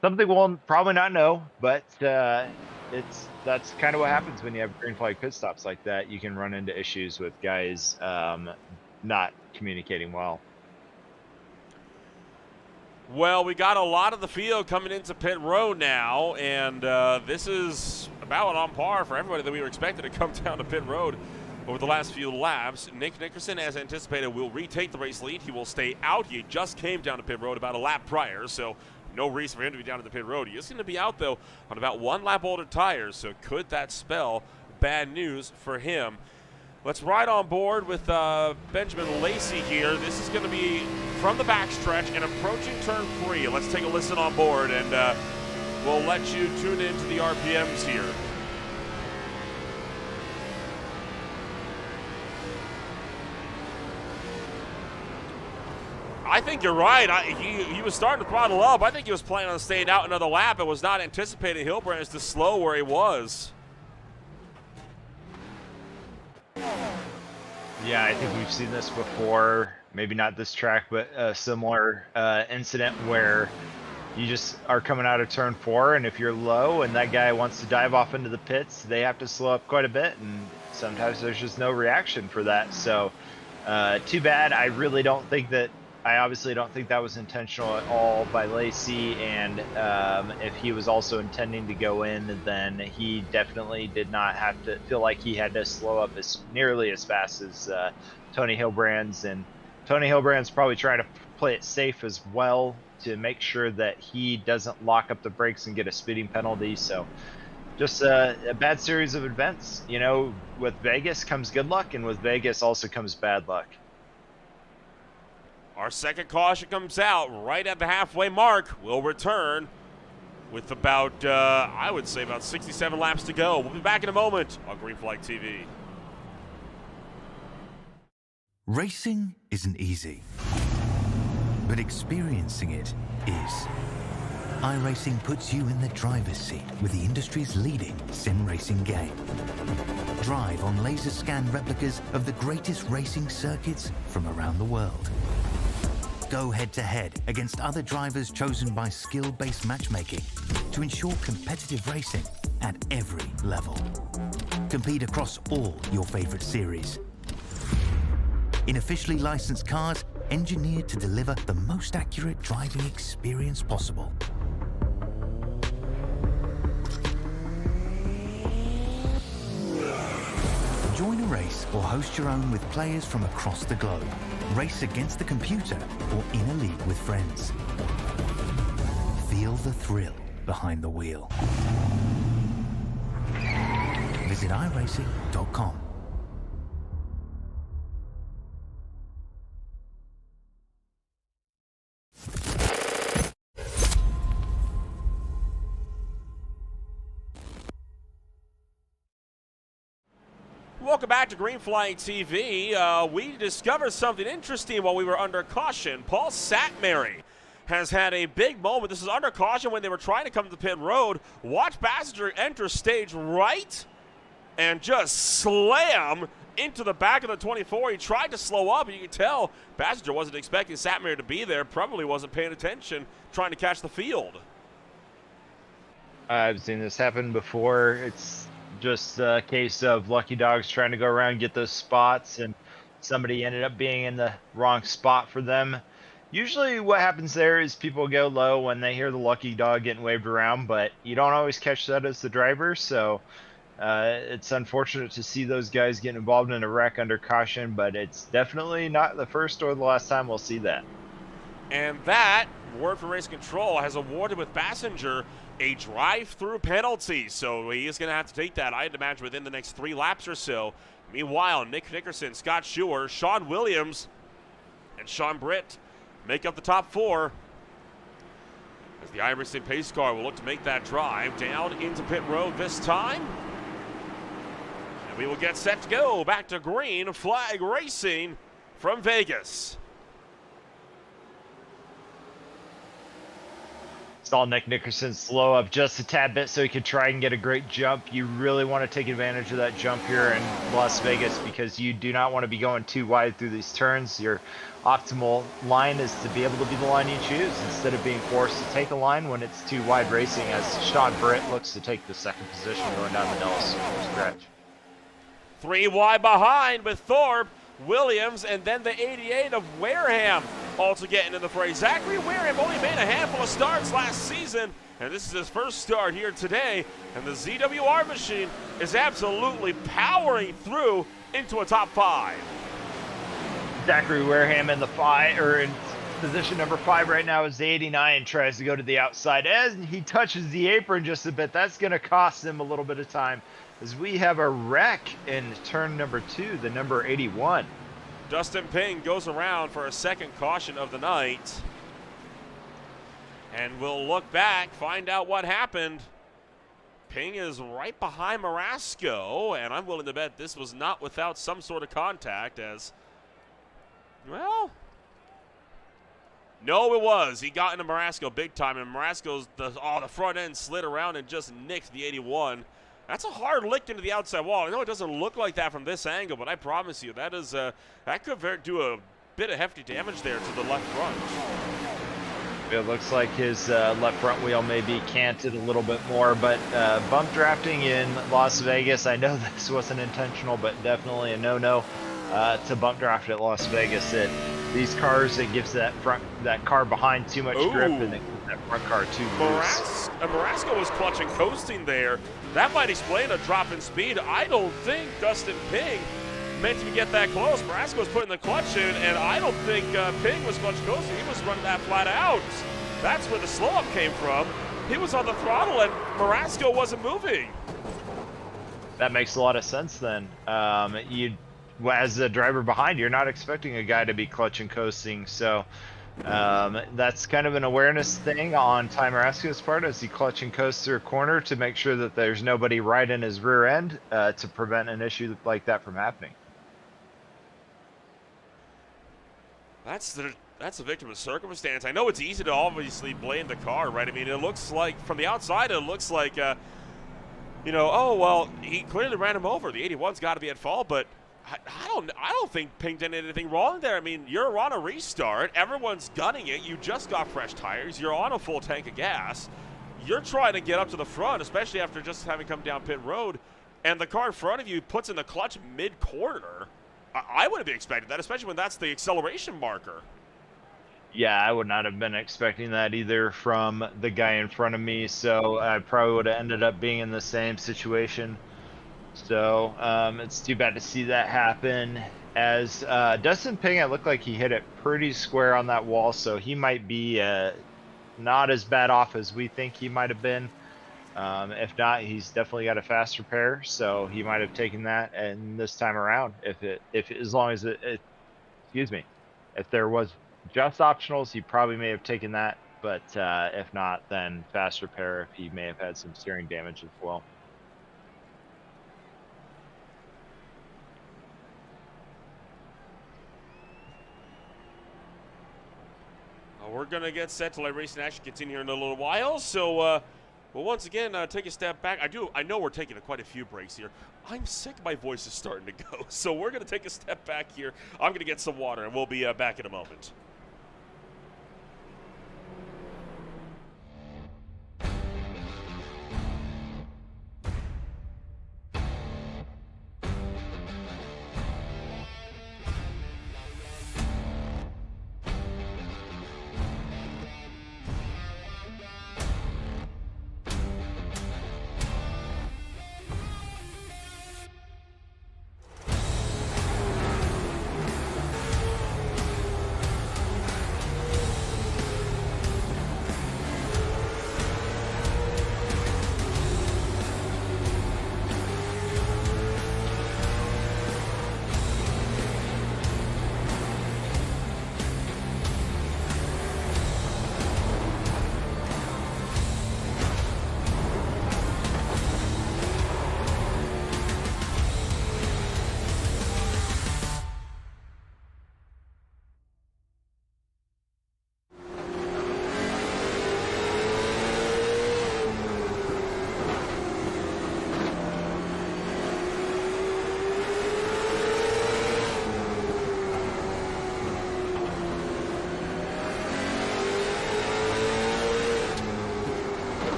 something we'll probably not know. But that's kind of what happens when you have green flag pit stops like that. You can run into issues with guys not communicating well. Well, we got a lot of the field coming into pit road now, and this is about on par for everybody that we were expected to come down to pit road over the last few laps. Nick Nickerson, as anticipated, will retake the race lead. He will stay out. He just came down to pit road about a lap prior, so no reason for him to be down to the pit road. He is going to be out, though, on about 1 lap older tires, so could that spell bad news for him? Let's ride on board with Benjamin Lacey here. This is going to be from the backstretch and approaching turn 3. Let's take a listen on board, and we'll let you tune into the RPMs here. I think you're right. He was starting to throttle up. I think he was planning on staying out another lap and was not anticipating Hilbrand's to slow where he was. Yeah, I think we've seen this before. Maybe not this track, but a similar incident where you just are coming out of turn 4, and if you're low and that guy wants to dive off into the pits, they have to slow up quite a bit, and sometimes there's just no reaction for that. So too bad. I obviously don't think that was intentional at all by Lacey, and if he was also intending to go in, then he definitely did not have to feel like he had to slow up nearly as fast as Tony Hilbrand's, and Tony Hilbrand's probably trying to play it safe as well to make sure that he doesn't lock up the brakes and get a speeding penalty. So just a bad series of events. You know, with Vegas comes good luck, and with Vegas also comes bad luck. Our second caution comes out right at the halfway mark. We'll return with about, I would say, about 67 laps to go. We'll be back in a moment on Green Flag TV. Racing isn't easy, but experiencing it is. iRacing puts you in the driver's seat with the industry's leading sim racing game. Drive on laser scan replicas of the greatest racing circuits from around the world. Go head-to-head against other drivers chosen by skill-based matchmaking to ensure competitive racing at every level. Compete across all your favorite series. In officially licensed cars, engineered to deliver the most accurate driving experience possible. Join a race or host your own with players from across the globe. Race against the computer or in a league with friends. Feel the thrill behind the wheel. Visit iRacing.com. Welcome back to Green Flag TV. We discovered something interesting while we were under caution. Paul Satmary has had a big moment. This is under caution when they were trying to come to pit road. Watch Passenger enter stage right and just slam into the back of the 24. He tried to slow up, and you can tell Passenger wasn't expecting Satmary to be there, probably wasn't paying attention, trying to catch the field. I've seen this happen before. It's just a case of lucky dogs trying to go around and get those spots, and somebody ended up being in the wrong spot for them. Usually what happens there is people go low when they hear the lucky dog getting waved around, but you don't always catch that as the driver, so it's unfortunate to see those guys getting involved in a wreck under caution, but it's definitely not the first or the last time we'll see that. And that, word from Race Control, has awarded with Passenger a drive-through penalty, so he is going to have to take that, I'd imagine, within the next 3 laps or so. Meanwhile, Nick Nickerson, Scott Schuer, Sean Williams, and Sean Britt make up the top 4 as the iRacing pace car will look to make that drive down into pit road this time. And we will get set to go back to Green Flag Racing from Vegas. Saw Nick Nickerson slow up just a tad bit so he could try and get a great jump. You really want to take advantage of that jump here in Las Vegas because you do not want to be going too wide through these turns. Your optimal line is to be able to be the line you choose instead of being forced to take a line when it's too wide racing, as Sean Britt looks to take the second position going down the Nellis stretch. 3 wide behind with Thorpe, Williams, and then the 88 of Wareham. also getting in the fray. Zachary Wareham only made a handful of starts last season, and this is his first start here today. And the ZWR machine is absolutely powering through into a top 5. Zachary Wareham in the 5, or in position number 5 right now is the 89. Tries to go to the outside as he touches the apron just a bit. That's going to cost him a little bit of time, as we have a wreck in turn number 2, the number 81. Dustin Ping goes around for a second caution of the night. And we'll look back, find out what happened. Ping is right behind Marasco, and I'm willing to bet this was not without some sort of contact, as, well, no, it was. He got into Marasco big time, and Marasco's, the front end slid around and just nicked the 81. That's a hard lick into the outside wall. I know it doesn't look like that from this angle, but I promise you that is that could do a bit of hefty damage there to the left front. It looks like his left front wheel may be canted a little bit more, but bump drafting in Las Vegas, I know this wasn't intentional, but definitely a no-no to bump draft at Las Vegas. These cars, it gives that car behind too much grip, and it gives that front car too loose. Marasco was clutching, coasting there. That might explain a drop in speed. I don't think Dustin Ping meant to get that close. Marasco was putting the clutch in, and I don't think Ping was clutch coasting. He was running that flat out. That's where the slow up came from. He was on the throttle, and Marasco wasn't moving. That makes a lot of sense then. As a driver behind, you're not expecting a guy to be clutch and coasting, so that's kind of an awareness thing on Ty Marasco's part as he clutch and coasts through a corner to make sure that there's nobody right in his rear end to prevent an issue like that from happening. That's a victim of circumstance. I know it's easy to obviously blame the car, right? I mean, it looks like, from the outside, it looks like, oh, well, he clearly ran him over. The 81's got to be at fault, but I don't think Ping did anything wrong there. I mean, you're on a restart. Everyone's gunning it. You just got fresh tires. You're on a full tank of gas. You're trying to get up to the front, especially after just having come down pit road, and the car in front of you puts in the clutch mid-corner. I wouldn't be expecting that, especially when that's the acceleration marker. Yeah, I would not have been expecting that either from the guy in front of me, so I probably would have ended up being in the same situation. So it's too bad to see that happen. As Dustin Ping, it looked like he hit it pretty square on that wall, so he might be not as bad off as we think he might have been. If not, he's definitely got a faster pair, so he might have taken that. And this time around, if there was just optionals, he probably may have taken that. But if not, then faster pair, he may have had some steering damage as well. We're going to get set to let racing action continue here in a little while. So, we'll once again take a step back. I know we're taking quite a few breaks here. I'm sick. My voice is starting to go. So we're going to take a step back here. I'm going to get some water, and we'll be back in a moment.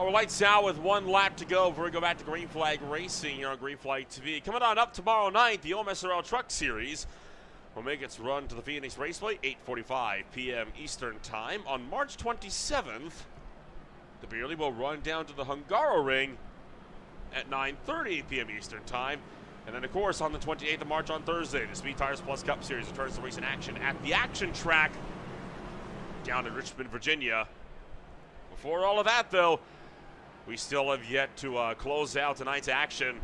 we're lights out with 1 lap to go before we go back to Green Flag Racing here on Green Flag TV. Coming on up tomorrow night, the OMSRL Truck Series will make its run to the Phoenix Raceway, 8:45 p.m. Eastern Time. On March 27th, the Beerly will run down to the Hungaroring at 9:30 p.m. Eastern Time. And then, of course, on the 28th of March on Thursday, the Speed Tires Plus Cup Series returns to racing action at the Action Track down in Richmond, Virginia. Before all of that, though, we still have yet to close out tonight's action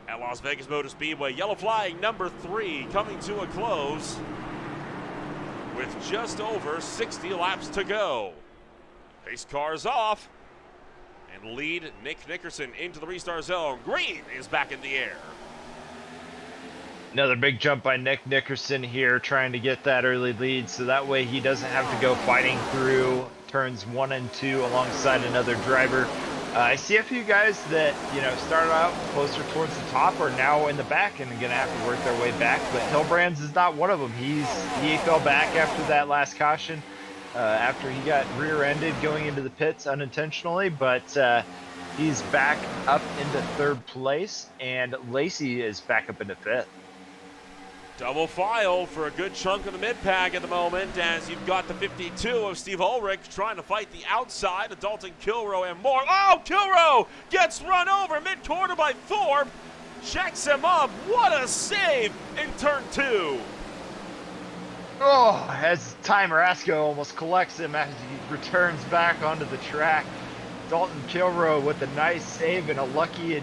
at Las Vegas Motor Speedway. Yellow flag number 3 coming to a close with just over 60 laps to go. Pace cars off and lead Nick Nickerson into the restart zone. Green is back in the air. Another big jump by Nick Nickerson here, trying to get that early lead so that way he doesn't have to go fighting through turns 1 and 2 alongside another driver. I see a few guys that, started out closer towards the top are now in the back and going to have to work their way back, but Hillbrands is not one of them. He fell back after that last caution, after he got rear-ended going into the pits unintentionally, but he's back up into 3rd place, and Lacey is back up into 5th. Double file for a good chunk of the mid-pack at the moment, as you've got the 52 of Steve Ulrich trying to fight the outside of Dalton Kilrow and more. Oh, Kilrow gets run over mid-corner by Thorpe. Checks him up. What a save in turn 2. Oh, as Ty Marasco almost collects him as he returns back onto the track. Dalton Kilrow with a nice save and a lucky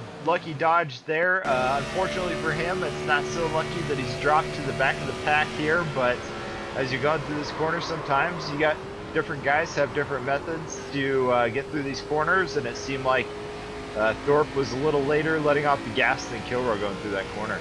dodge there. Unfortunately for him, it's not so lucky that he's dropped to the back of the pack here, but as you've gone through this corner, sometimes you got different guys have different methods to get through these corners, and it seemed like Thorpe was a little later letting off the gas than Kilrow going through that corner.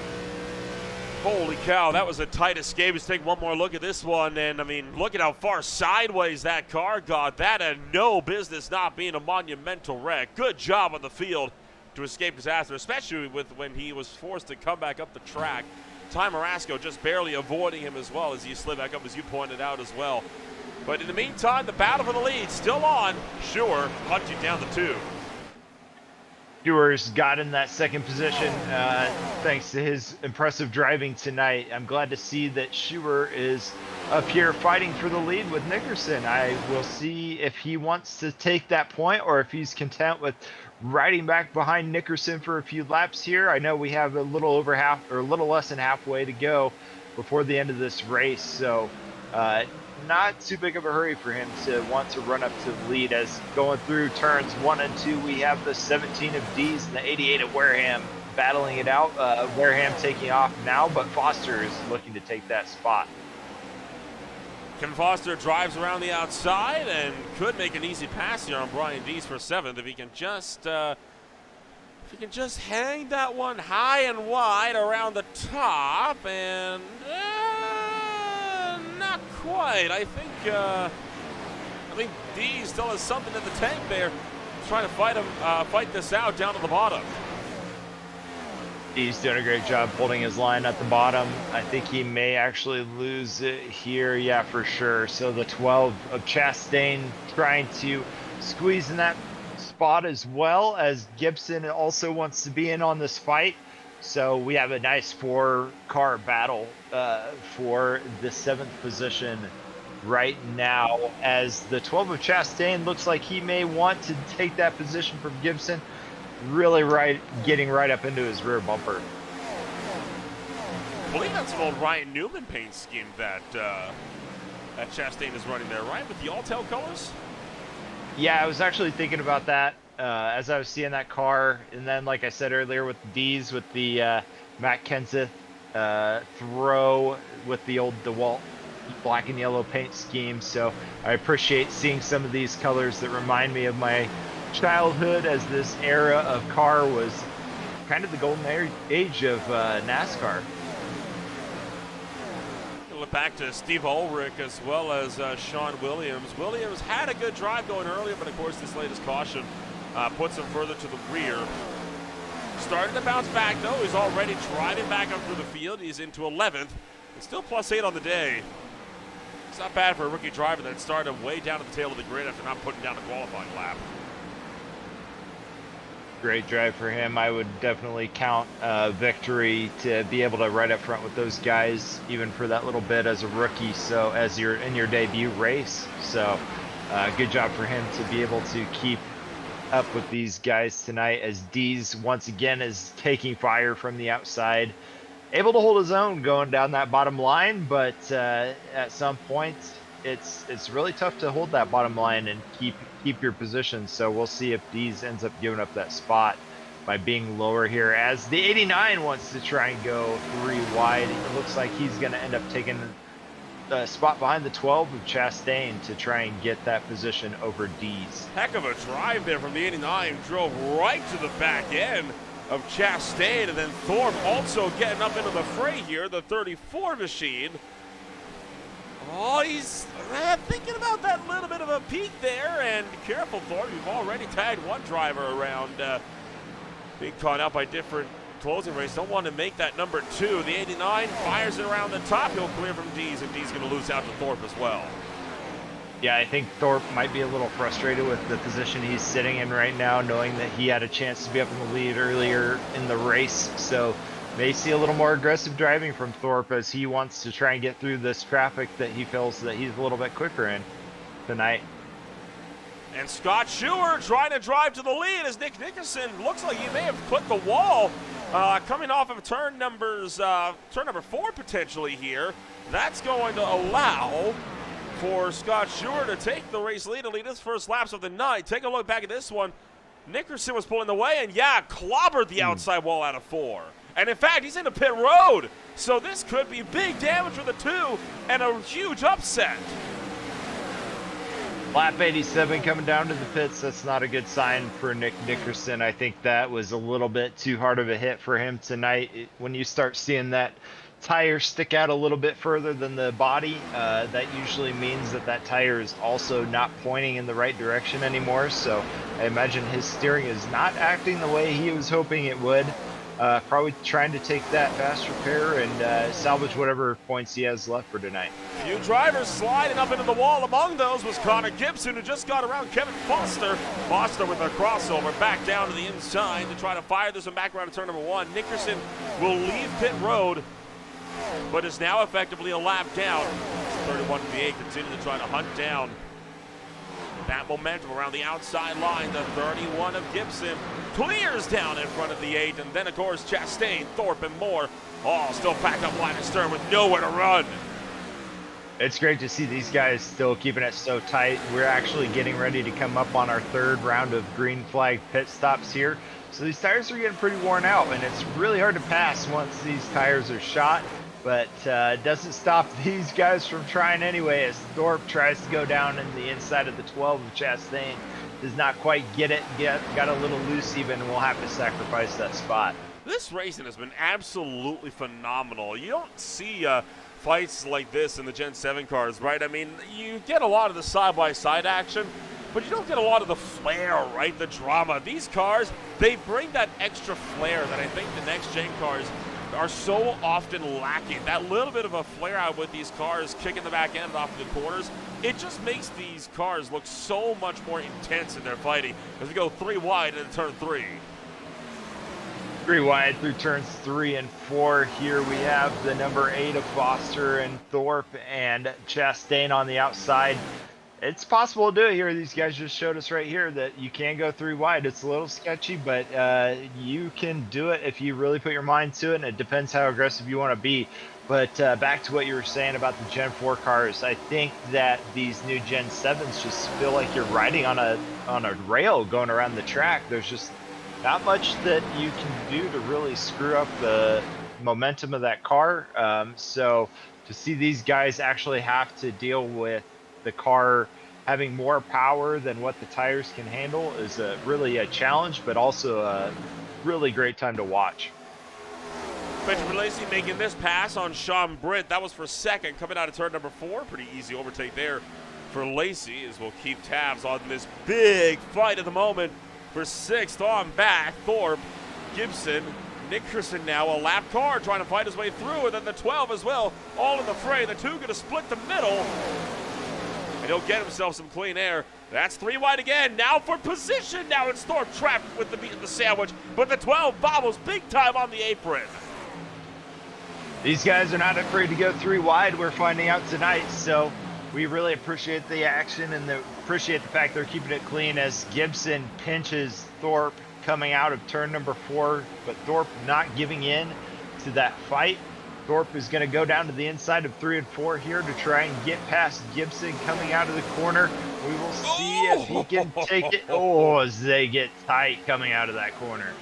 Holy cow, that was a tight escape. Let's take one more look at this one, and look at how far sideways that car got. That had no business not being a monumental wreck. Good job on the field to escape disaster, especially when he was forced to come back up the track. Ty Marasco just barely avoiding him as well as he slid back up, as you pointed out as well. But in the meantime, the battle for the lead still on. Sure, hunting down the 2. Stewart's got in that 2nd position thanks to his impressive driving tonight. I'm glad to see that Schuer is up here fighting for the lead with Nickerson. I will see if he wants to take that point or if he's content with riding back behind Nickerson for a few laps here. I know we have a little over half or a little less than halfway to go before the end of this race, so not too big of a hurry for him to want to run up to the lead. As going through turns 1 and 2, we have the 17 of D's and the 88 of Wareham battling it out. Wareham taking off now, but Foster is looking to take that spot. Kevin Foster drives around the outside and could make an easy pass here on Brian Dees for 7th if he can just hang that one high and wide around the top, and not quite. I think Dees still has something in the tank there. He's trying to fight this out down to the bottom. He's doing a great job holding his line at the bottom. I think he may actually lose it here. Yeah, for sure. So the 12 of Chastain trying to squeeze in that spot, as well as Gibson also wants to be in on this fight. So we have a nice 4-car battle for the 7th position right now, as the 12 of Chastain looks like he may want to take that position from Gibson. Really getting right up into his rear bumper. I believe that's an old Ryan Newman paint scheme that Chastain is running there, right? With the Alltel colors? Yeah, I was actually thinking about that as I was seeing that car. And then, like I said earlier, with the D's, with the Matt Kenseth throw with the old DeWalt black and yellow paint scheme. So I appreciate seeing some of these colors that remind me of my childhood, as this era of car was kind of the golden age of NASCAR. Look back to Steve Ulrich as well as Sean Williams. Williams had a good drive going earlier, but of course this latest caution puts him further to the rear. Starting to bounce back though. He's already driving back up through the field. He's into 11th and still +8 on the day. It's not bad for a rookie driver that started way down at the tail of the grid after not putting down a qualifying lap. Great drive for him. I would definitely count victory to be able to ride up front with those guys, even for that little bit as a rookie. So as you're in your debut race, so good job for him to be able to keep up with these guys tonight. As Dees once again is taking fire from the outside, able to hold his own going down that bottom line, but at some point it's really tough to hold that bottom line and keep your position. So we'll see if Dees ends up giving up that spot by being lower here, as the 89 wants to try and go 3 wide. It looks like he's going to end up taking the spot behind the 12 of Chastain to try and get that position over Dees. Heck of a drive there from the 89. Drove right to the back end of Chastain, and then Thorpe also getting up into the fray here, the 34 machine. Oh, he's thinking about that little bit of a peak there, and careful, Thorpe. You've already tagged one driver around being caught out by different closing race. Don't want to make that number 2. The 89 fires it around the top. He'll clear from Dees, and Dees going to lose out to Thorpe as well. Yeah, I think Thorpe might be a little frustrated with the position he's sitting in right now, knowing that he had a chance to be up in the lead earlier in the race. So may see a little more aggressive driving from Thorpe as he wants to try and get through this traffic that he feels that he's a little bit quicker in tonight. And Scott Schuer trying to drive to the lead as Nick Nickerson looks like he may have clipped the wall coming off of turn number 4 potentially here. That's going to allow for Scott Schuer to take the race lead and lead his first laps of the night. Take a look back at this one. Nickerson was pulling the way and clobbered the outside wall out of 4. And in fact, he's into pit road. So this could be big damage for the 2 and a huge upset. Lap 87 coming down to the pits. That's not a good sign for Nick Nickerson. I think that was a little bit too hard of a hit for him tonight. When you start seeing that tire stick out a little bit further than the body, that usually means that tire is also not pointing in the right direction anymore. So I imagine his steering is not acting the way he was hoping it would. Probably trying to take that fast repair and salvage whatever points he has left for tonight. Few drivers sliding up into the wall. Among those was Connor Gibson, who just got around Kevin Foster. Foster with a crossover back down to the inside to try to fire this one back around to turn number 1. Nickerson will leave pit road, but is now effectively a lap down. 31 V8 continue to try to hunt down that momentum around the outside line. The 31 of Gibson clears down in front of the 8, and then of course Chastain, Thorpe, and more all still packed up line and stern with nowhere to run. It's great to see these guys still keeping it so tight. We're actually getting ready to come up on our 3rd round of green flag pit stops here. So these tires are getting pretty worn out, and it's really hard to pass once these tires are shot. But it doesn't stop these guys from trying anyway, as Thorpe tries to go down in the inside of the 12 of Chastain. Does not quite get it, got a little loose even, and will have to sacrifice that spot. This racing has been absolutely phenomenal. You don't see fights like this in the Gen 7 cars, right? I mean, you get a lot of the side-by-side action, but you don't get a lot of the flair, right? The drama. These cars, they bring that extra flair that I think the next-gen cars are so often lacking. That little bit of a flare out with these cars kicking the back end off of the corners, it just makes these cars look so much more intense in their fighting as we go 3 wide into turn 3. 3 wide through turns 3 and 4. Here we have the number 8 of Foster and Thorpe and Chastain on the outside. It's possible to do it here. These guys just showed us right here that you can go 3 wide. It's a little sketchy, but you can do it if you really put your mind to it, and it depends how aggressive you want to be. But back to what you were saying about the Gen 4 cars, I think that these new Gen 7s just feel like you're riding on a rail going around the track. There's just not much that you can do to really screw up the momentum of that car. So to see these guys actually have to deal with the car having more power than what the tires can handle is really a challenge, but also a really great time to watch. Benjamin Lacey making this pass on Sean Britt. That was for 2nd, coming out of turn number 4. Pretty easy overtake there for Lacey, as we'll keep tabs on this big fight at the moment. For 6th on back, Thorpe, Gibson, Nickerson now, a lap car trying to fight his way through, and then the 12 as well, all in the fray. The 2 going to split the middle. and he'll get himself some clean air. That's 3 wide again. Now for position. Now it's Thorpe trapped with the meat in the sandwich, but the 12 bobbles big time on the apron. These guys are not afraid to go 3 wide, we're finding out tonight, so we really appreciate the action and appreciate the fact they're keeping it clean as Gibson pinches Thorpe coming out of turn number 4, but Thorpe not giving in to that fight. Thorpe is going to go down to the inside of 3 and 4 here to try and get past Gibson coming out of the corner. We will see if he can take it. Oh, as they get tight coming out of that corner.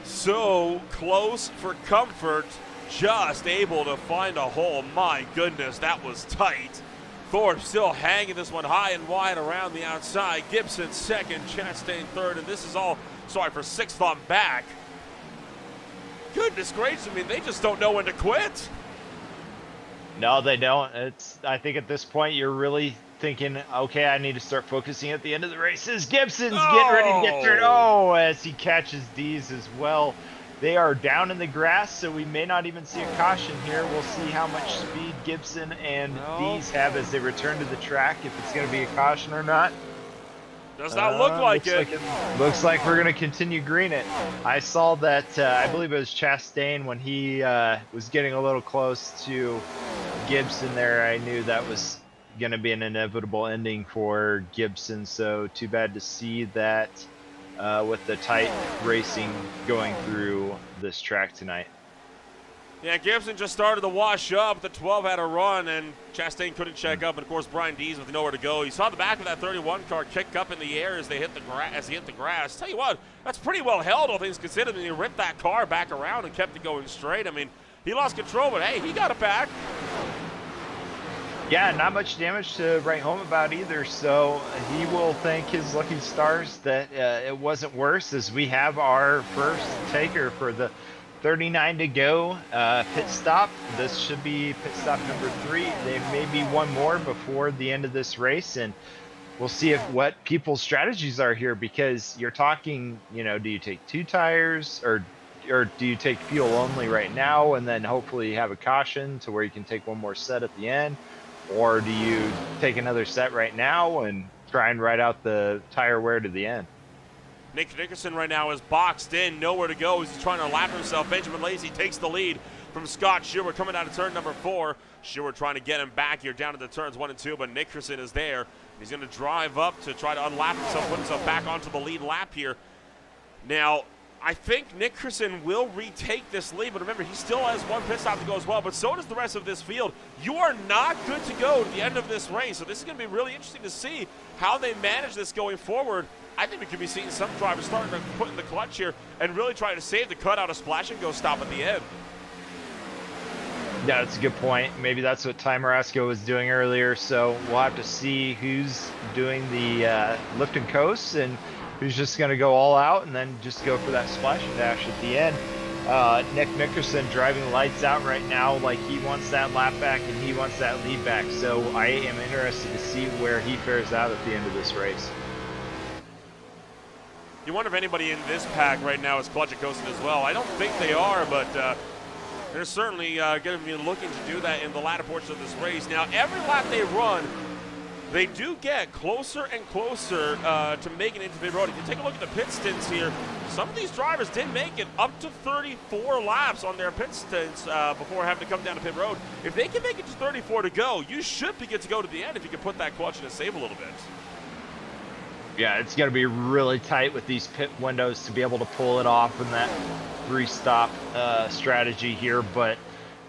So close for comfort, just able to find a hole. My goodness, that was tight. Thorpe still hanging this one high and wide around the outside. Gibson second, Chastain third, and this is all, sorry, for 6th on back. Goodness gracious, I mean, they just don't know when to quit. No, they don't. I think at this point you're really thinking, okay, I need to start focusing at the end of the races. Gibson's getting ready to get turned. Oh, as he catches D's as well. They are down in the grass, so we may not even see a caution here. We'll see how much speed Gibson and D's have as they return to the track, if it's going to be a caution or not. Does not look like it. Looks like we're going to continue green it. I saw that, I believe it was Chastain, when he was getting a little close to Gibson there, I knew that was going to be an inevitable ending for Gibson, so too bad to see that with the tight racing going through this track tonight. Yeah, Gibson just started to wash up. The 12 had a run, and Chastain couldn't check up. And of course, Brian Dees with nowhere to go. You saw the back of that 31 car kick up in the air as they hit the grass. Tell you what, that's pretty well held, all things considered. And he ripped that car back around and kept it going straight. I mean, he lost control, but hey, he got it back. Yeah, not much damage to write home about either, so he will thank his lucky stars that it wasn't worse, as we have our first taker for the 39 to go pit stop. This should be pit stop number 3. There may be one more before the end of this race, and we'll see what people's strategies are here, because you're talking, you know, do you take 2 tires or do you take fuel only right now and then hopefully have a caution to where you can take one more set at the end? Or do you take another set right now and try and ride out the tire wear to the end? Nick Nickerson right now is boxed in, nowhere to go. He's trying to lap himself. Benjamin Lacey takes the lead from Scott Schewart coming out of turn number 4. Schewart trying to get him back here down to the turns 1 and 2, but Nickerson is there. He's going to drive up to try to unlap himself, put himself back onto the lead lap here. Now, I think Nickerson will retake this lead, but remember, he still has one pit stop to go as well, but so does the rest of this field. You are not good to go to the end of this race, so this is going to be really interesting to see how they manage this going forward. I think we could be seeing some drivers starting to put in the clutch here and really try to save the cut out of splash and go stop at the end. Yeah, that's a good point. Maybe that's what Ty Marasco was doing earlier, so we'll have to see who's doing the lift and coast and who's just going to go all out and then just go for that splash and dash at the end. Nick Nickerson driving lights out right now, like he wants that lap back and he wants that lead back. So I am interested to see where he fares out at the end of this race. You wonder if anybody in this pack right now is clutch and coasting as well. I don't think they are, but they're certainly going to be looking to do that in the latter portion of this race. Now, every lap they run, they do get closer and closer to making it into pit road. If you take a look at the pit stints here, some of these drivers did make it up to 34 laps on their pit stints before having to come down to pit road. If they can make it to 34 to go, you should be good to go to the end if you can put that clutch in a save a little bit. Yeah, it's going to be really tight with these pit windows to be able to pull it off in that 3-stop strategy here, but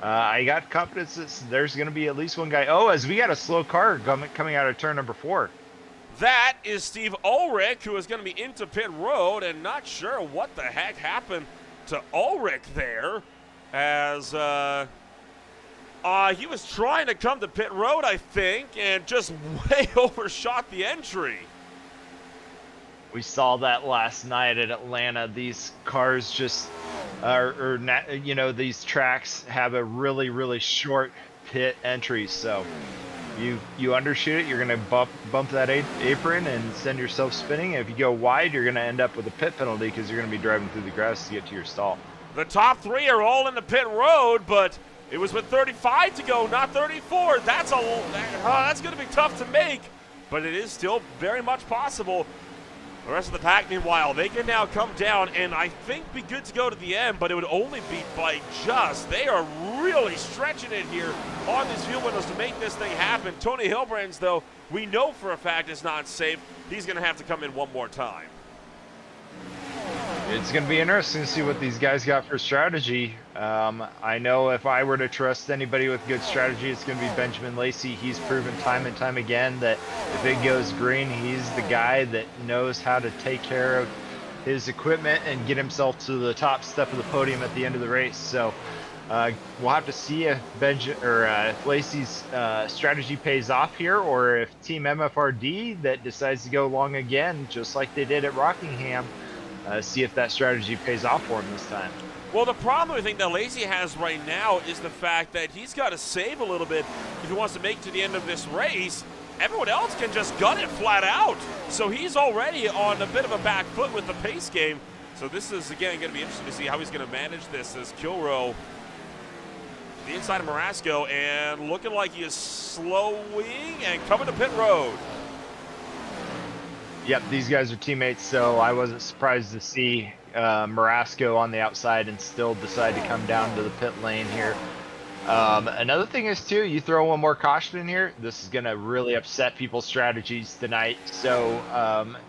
I got confidence that there's going to be at least one guy. Oh, as we got a slow car coming out of turn number 4. That is Steve Ulrich, who is going to be into pit road, and not sure what the heck happened to Ulrich there, as he was trying to come to pit road, I think, and just way overshot the entry. We saw that last night at Atlanta. These cars just these tracks have a really, really short pit entry. So you undershoot it, you're going to bump that apron and send yourself spinning. And if you go wide, you're going to end up with a pit penalty because you're going to be driving through the grass to get to your stall. The top 3 are all in the pit road, but it was with 35 to go, not 34. That's going to be tough to make but it is still very much possible. The rest of the pack, meanwhile, they can now come down and I think be good to go to the end, but it would only be by just. They are really stretching it here on these fuel windows to make this thing happen. Tony Hilbrands, though, we know for a fact is not safe. He's going to have to come in one more time. It's going to be interesting to see what these guys got for strategy. I know if I were to trust anybody with good strategy, it's going to be Benjamin Lacey. He's proven time and time again that if it goes green, he's the guy that knows how to take care of his equipment and get himself to the top step of the podium at the end of the race. So we'll have to see if Lacey's strategy pays off here, or if Team MFRD that decides to go long again, just like they did at Rockingham, see if that strategy pays off for him this time. Well, the problem I think that Lacey has right now is the fact that he's got to save a little bit if he wants to make it to the end of this race. Everyone else can just gun it flat out. So he's already on a bit of a back foot with the pace game. So this is, again, going to be interesting to see how he's going to manage this as Kilroe, the inside of Marasco, and looking like he is slowing and coming to pit road. Yep, these guys are teammates, so I wasn't surprised to see Marasco on the outside and still decide to come down to the pit lane here. Another thing is, too, you throw one more caution in here, this is going to really upset people's strategies tonight. So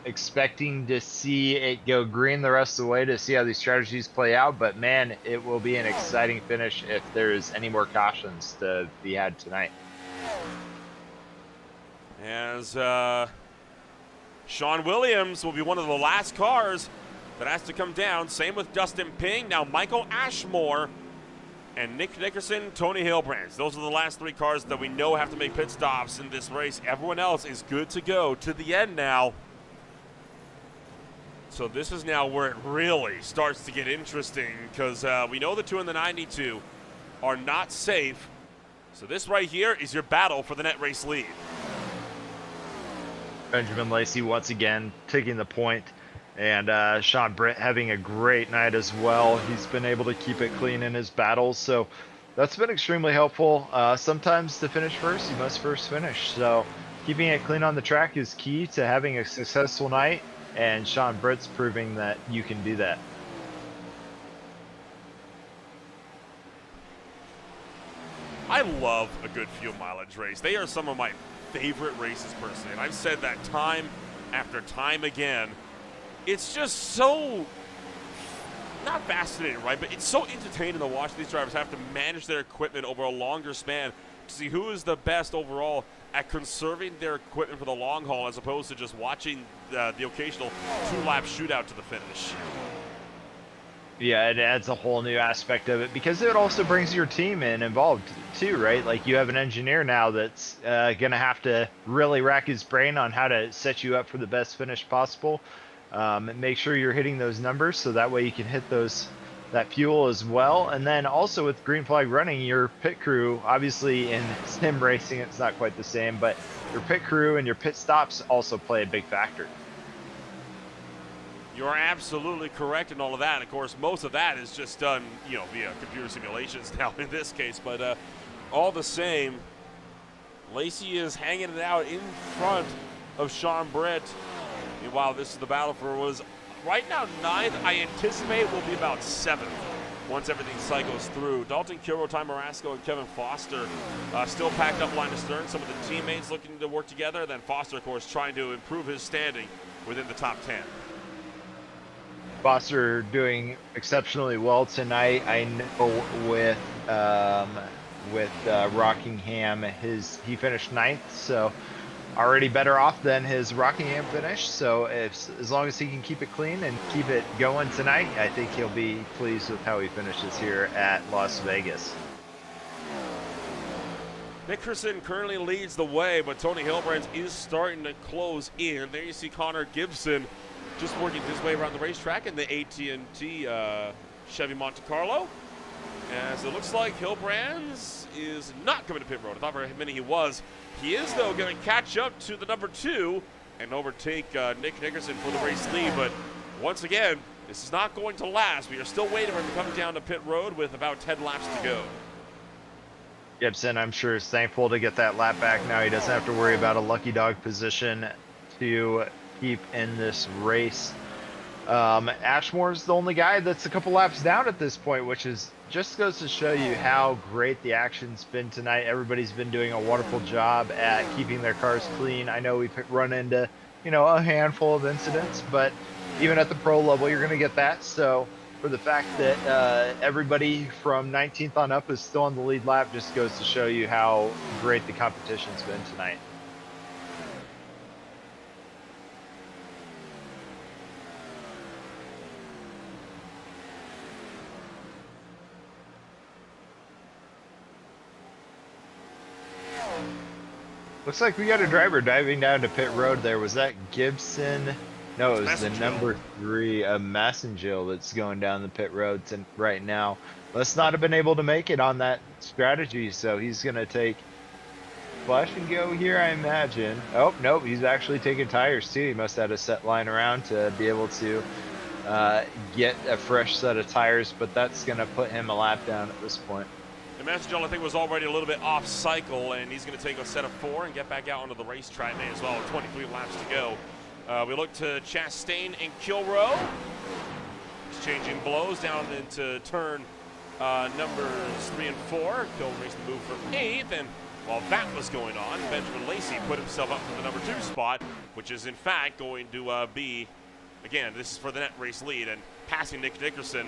expecting to see it go green the rest of the way to see how these strategies play out. But, man, it will be an exciting finish if there's any more cautions to be had tonight. As Sean Williams will be one of the last cars that has to come down. Same with Dustin Ping. Now Michael Ashmore and Nick Nickerson, Tony Hilbrands. Those are the last three cars that we know have to make pit stops in this race. Everyone else is good to go to the end now. So this is now where it really starts to get interesting, because we know the two in the 92 are not safe. So this right here is your battle for the net race lead. Benjamin Lacey once again taking the point, and Sean Britt having a great night as well. He's been able to keep it clean in his battles, so that's been extremely helpful. Sometimes to finish first, you must first finish. So keeping it clean on the track is key to having a successful night, and Sean Britt's proving that you can do that. I love a good fuel mileage race. They are some of my favorite races personally, and I've said that time after time again. It's just so, not fascinating, right, but it's so entertaining to watch these drivers have to manage their equipment over a longer span to see who is the best overall at conserving their equipment for the long haul, as opposed to just watching the occasional two-lap shootout to the finish. Yeah, it adds a whole new aspect of it, because it also brings your team involved too, right? Like, you have an engineer now that's going to have to really rack his brain on how to set you up for the best finish possible. And make sure you're hitting those numbers, so that way you can hit that fuel as well. And then also with green flag running, your pit crew, obviously in sim racing it's not quite the same, but your pit crew and your pit stops also play a big factor. You're absolutely correct in all of that. Of course, most of that is just done, via computer simulations now in this case. But all the same, Lacey is hanging it out in front of Sean Britt. Meanwhile, this is the battle for was right now 9th. I anticipate will be about 7th once everything cycles through. Dalton Kilroe, Ty Marasco, and Kevin Foster still packed up line to stern. Some of the teammates looking to work together. Then Foster, of course, trying to improve his standing within the top 10. Foster doing exceptionally well tonight. I know with Rockingham, he finished 9th, so already better off than his Rockingham finish. So as long as he can keep it clean and keep it going tonight, I think he'll be pleased with how he finishes here at Las Vegas. Nickerson currently leads the way, but Tony Hilbrands is starting to close in. There you see Connor Gibson just working his way around the racetrack in the AT&T Chevy Monte Carlo. As it looks like Hilbrands is not coming to pit road. I thought for a minute he was. He is, though, going to catch up to the number 2 and overtake Nick Nickerson for the race lead. But once again, this is not going to last. We are still waiting for him to come down to pit road with about 10 laps to go. Gibson, I'm sure, is thankful to get that lap back now. He doesn't have to worry about a lucky dog position to keep in this race. Ashmore's the only guy that's a couple laps down at this point, which is just goes to show you how great the action's been tonight. Everybody's been doing a wonderful job at keeping their cars clean. I know we've run into, a handful of incidents, but even at the pro level, you're going to get that. So for the fact that everybody from 19th on up is still on the lead lap just goes to show you how great the competition's been tonight. Looks like we got a driver diving down to pit road there. Was that Gibson? No, it was the number 3, Massengill, that's going down the pit road right now. Must not have been able to make it on that strategy, so he's going to take flash and go here, I imagine. Oh, nope, he's actually taking tires too. He must have had a set line around to be able to get a fresh set of tires, but that's going to put him a lap down at this point. And Massengill, I think, was already a little bit off cycle, and he's going to take a set of 4 and get back out onto the racetrack now as well with 23 laps to go. We look to Chastain and Kilrow, exchanging blows down into turn numbers 3 and 4. Kilrow racing the move for 8th, and while that was going on, Benjamin Lacey put himself up for the number 2 spot, which is in fact going to be, again, this is for the net race lead, and passing Nick Dickerson,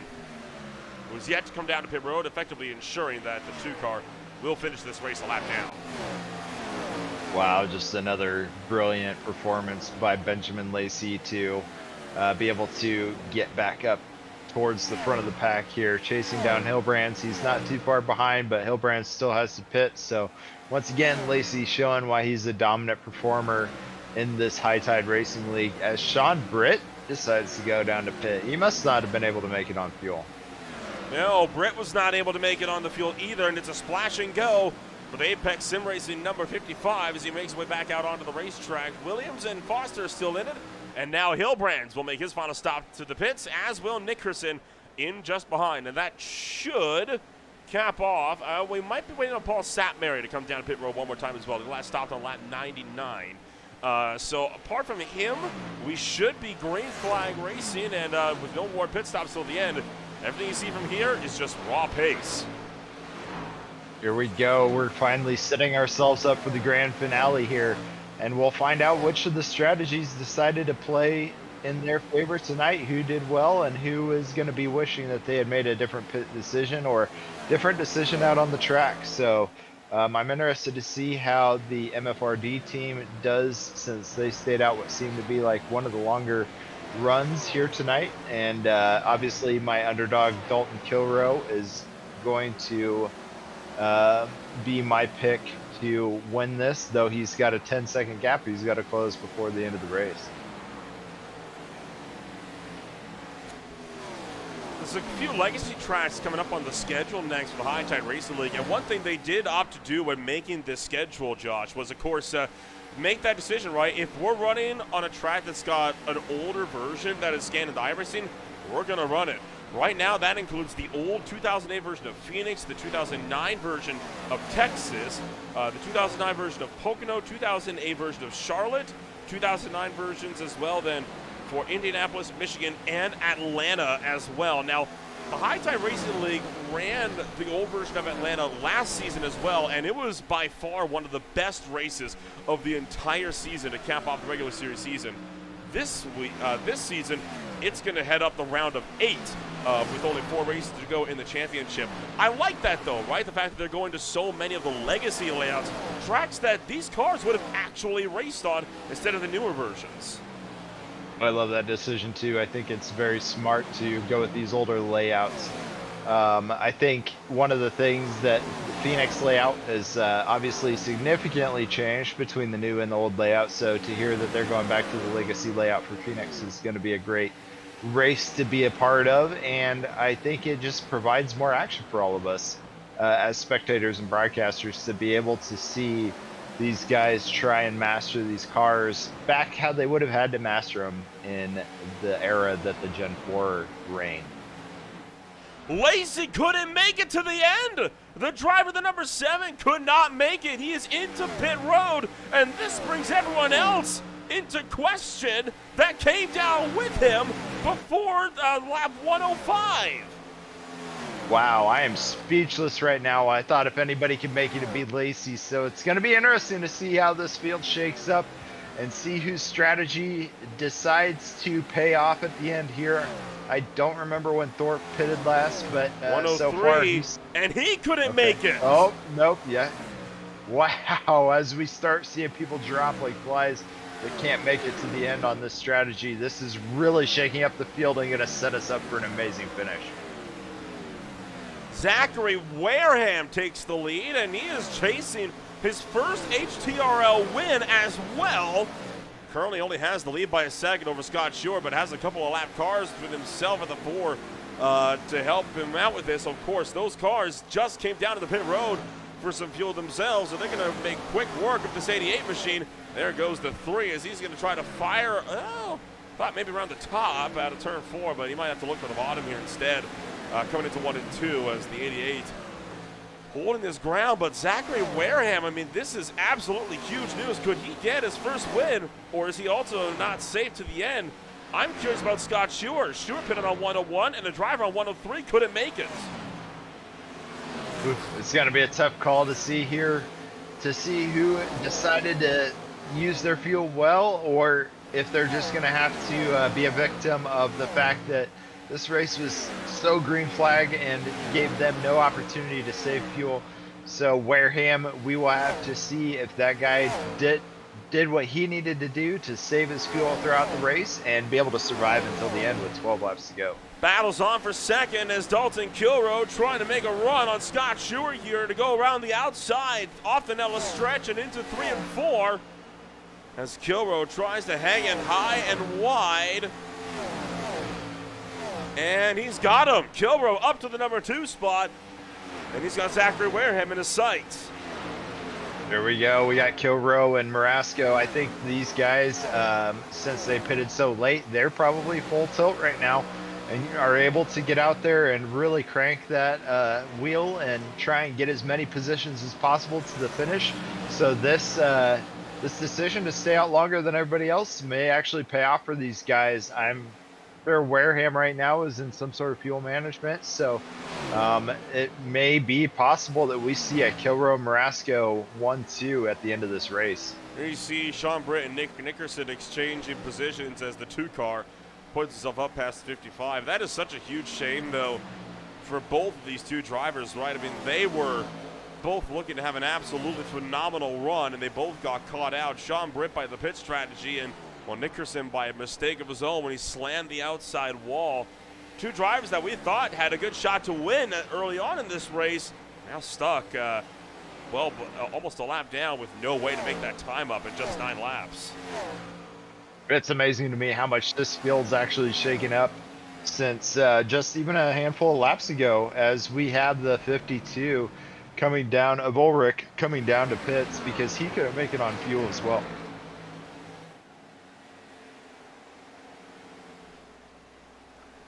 who's yet to come down to pit road, effectively ensuring that the 2 car will finish this race a lap down. Wow, just another brilliant performance by Benjamin Lacey to be able to get back up towards the front of the pack here, chasing down Hilbrands. He's not too far behind, but Hilbrands still has to pit. So once again, Lacey showing why he's a dominant performer in this High Tide Racing League as Sean Britt decides to go down to pit. He must not have been able to make it on fuel. No, Britt was not able to make it on the field either, and it's a splash and go for the Apex Sim Racing number 55 as he makes his way back out onto the racetrack. Williams and Foster are still in it, and now Hilbrands will make his final stop to the pits, as will Nickerson in just behind, and that should cap off. We might be waiting on Paul Sapmary to come down pit road one more time as well. The last stopped on lap 99. So apart from him, we should be green flag racing, and with no more pit stops till the end, everything you see from here is just raw pace. Here we go. We're finally setting ourselves up for the grand finale here, and we'll find out which of the strategies decided to play in their favor tonight, who did well and who is going to be wishing that they had made a different pit decision or different decision out on the track. So I'm interested to see how the MFRD team does, since they stayed out what seemed to be like one of the longer runs here tonight, and obviously my underdog Dalton Kilrow is going to be my pick to win this, though he's got a 10-second gap he's got to close before the end of the race. There's a few legacy tracks coming up on the schedule next for the High Tide Racing League, and one thing they did opt to do when making this schedule, Josh, was of course make that decision, right? If we're running on a track that's got an older version that is scanned into iRacing, we're going to run it. Right now, that includes the old 2008 version of Phoenix, the 2009 version of Texas, the 2009 version of Pocono, 2008 version of Charlotte, 2009 versions as well then for Indianapolis, Michigan, and Atlanta as well. Now, the High Tide Racing League ran the old version of Atlanta last season as well, and it was by far one of the best races of the entire season to cap off the regular series season. This season, it's going to head up the round of 8 with only 4 races to go in the championship. I like that though, right? The fact that they're going to so many of the legacy layouts, tracks that these cars would have actually raced on instead of the newer versions. I love that decision too. I think it's very smart to go with these older layouts. I think one of the things that the Phoenix layout has obviously significantly changed between the new and the old layout, so to hear that they're going back to the legacy layout for Phoenix is going to be a great race to be a part of, and I think it just provides more action for all of us as spectators and broadcasters to be able to see these guys try and master these cars back how they would have had to master them in the era that the Gen 4 reigned. Lacey couldn't make it to the end. The driver, the number 7, could not make it. He is into pit road, and this brings everyone else into question that came down with him before lap 105. Wow, I am speechless right now. I thought if anybody could make it, it'd be Lacey. So it's going to be interesting to see how this field shakes up and see whose strategy decides to pay off at the end here. I don't remember when Thorpe pitted last, but so far and he couldn't make it. Oh, nope, yeah. Wow, as we start seeing people drop like flies that can't make it to the end on this strategy, this is really shaking up the field and going to set us up for an amazing finish. Zachary Wareham takes the lead, and he is chasing his first HTRL win as well. Currently only has the lead by a second over Scott Shore, but has a couple of lap cars with himself at the 4 to help him out with this. Of course, those cars just came down to the pit road for some fuel themselves, so they're going to make quick work of this 88 machine. There goes the 3 as he's going to try to fire. Oh, thought maybe around the top out of turn 4, but he might have to look for the bottom here instead. Coming into 1 and 2 as the 88 holding his ground, but Zachary Wareham, I mean, this is absolutely huge news. Could he get his first win, or is he also not safe to the end? I'm curious about Scott Stewart. Stewart pitted on 101, and the driver on 103 couldn't make it. It's going to be a tough call to see here, to see who decided to use their fuel well, or if they're just going to have to be a victim of the fact that this race was so green flag and gave them no opportunity to save fuel. So Wareham, we will have to see if that guy did what he needed to do to save his fuel throughout the race and be able to survive until the end with 12 laps to go. Battles on for second as Dalton Kilroe trying to make a run on Scott Stewart here to go around the outside off the Nella stretch and into 3 and 4 as Kilroe tries to hang it high and wide. And he's got him. Kilroe up to the number 2 spot. And he's got Zachary Wareham in his sights. There we go. We got Kilroe and Marasco. I think these guys, since they pitted so late, they're probably full tilt right now and are able to get out there and really crank that wheel and try and get as many positions as possible to the finish. So this decision to stay out longer than everybody else may actually pay off for these guys. I'm sure Wareham right now is in some sort of fuel management, so it may be possible that we see a Kilroe Marasco 1-2 at the end of this race. Here you see Sean Britt and Nick Nickerson exchanging positions as the 2 car puts itself up past 55. That is such a huge shame, though, for both of these 2 drivers, right? I mean, they were both looking to have an absolutely phenomenal run, and they both got caught out. Sean Britt by the pit strategy, and well, Nickerson by a mistake of his own when he slammed the outside wall. 2 drivers that we thought had a good shot to win early on in this race, now stuck, almost a lap down with no way to make that time up in just 9 laps. It's amazing to me how much this field's actually shaken up since just even a handful of laps ago, as we had the 52 coming down of Ulrich coming down to pits because he couldn't make it on fuel as well.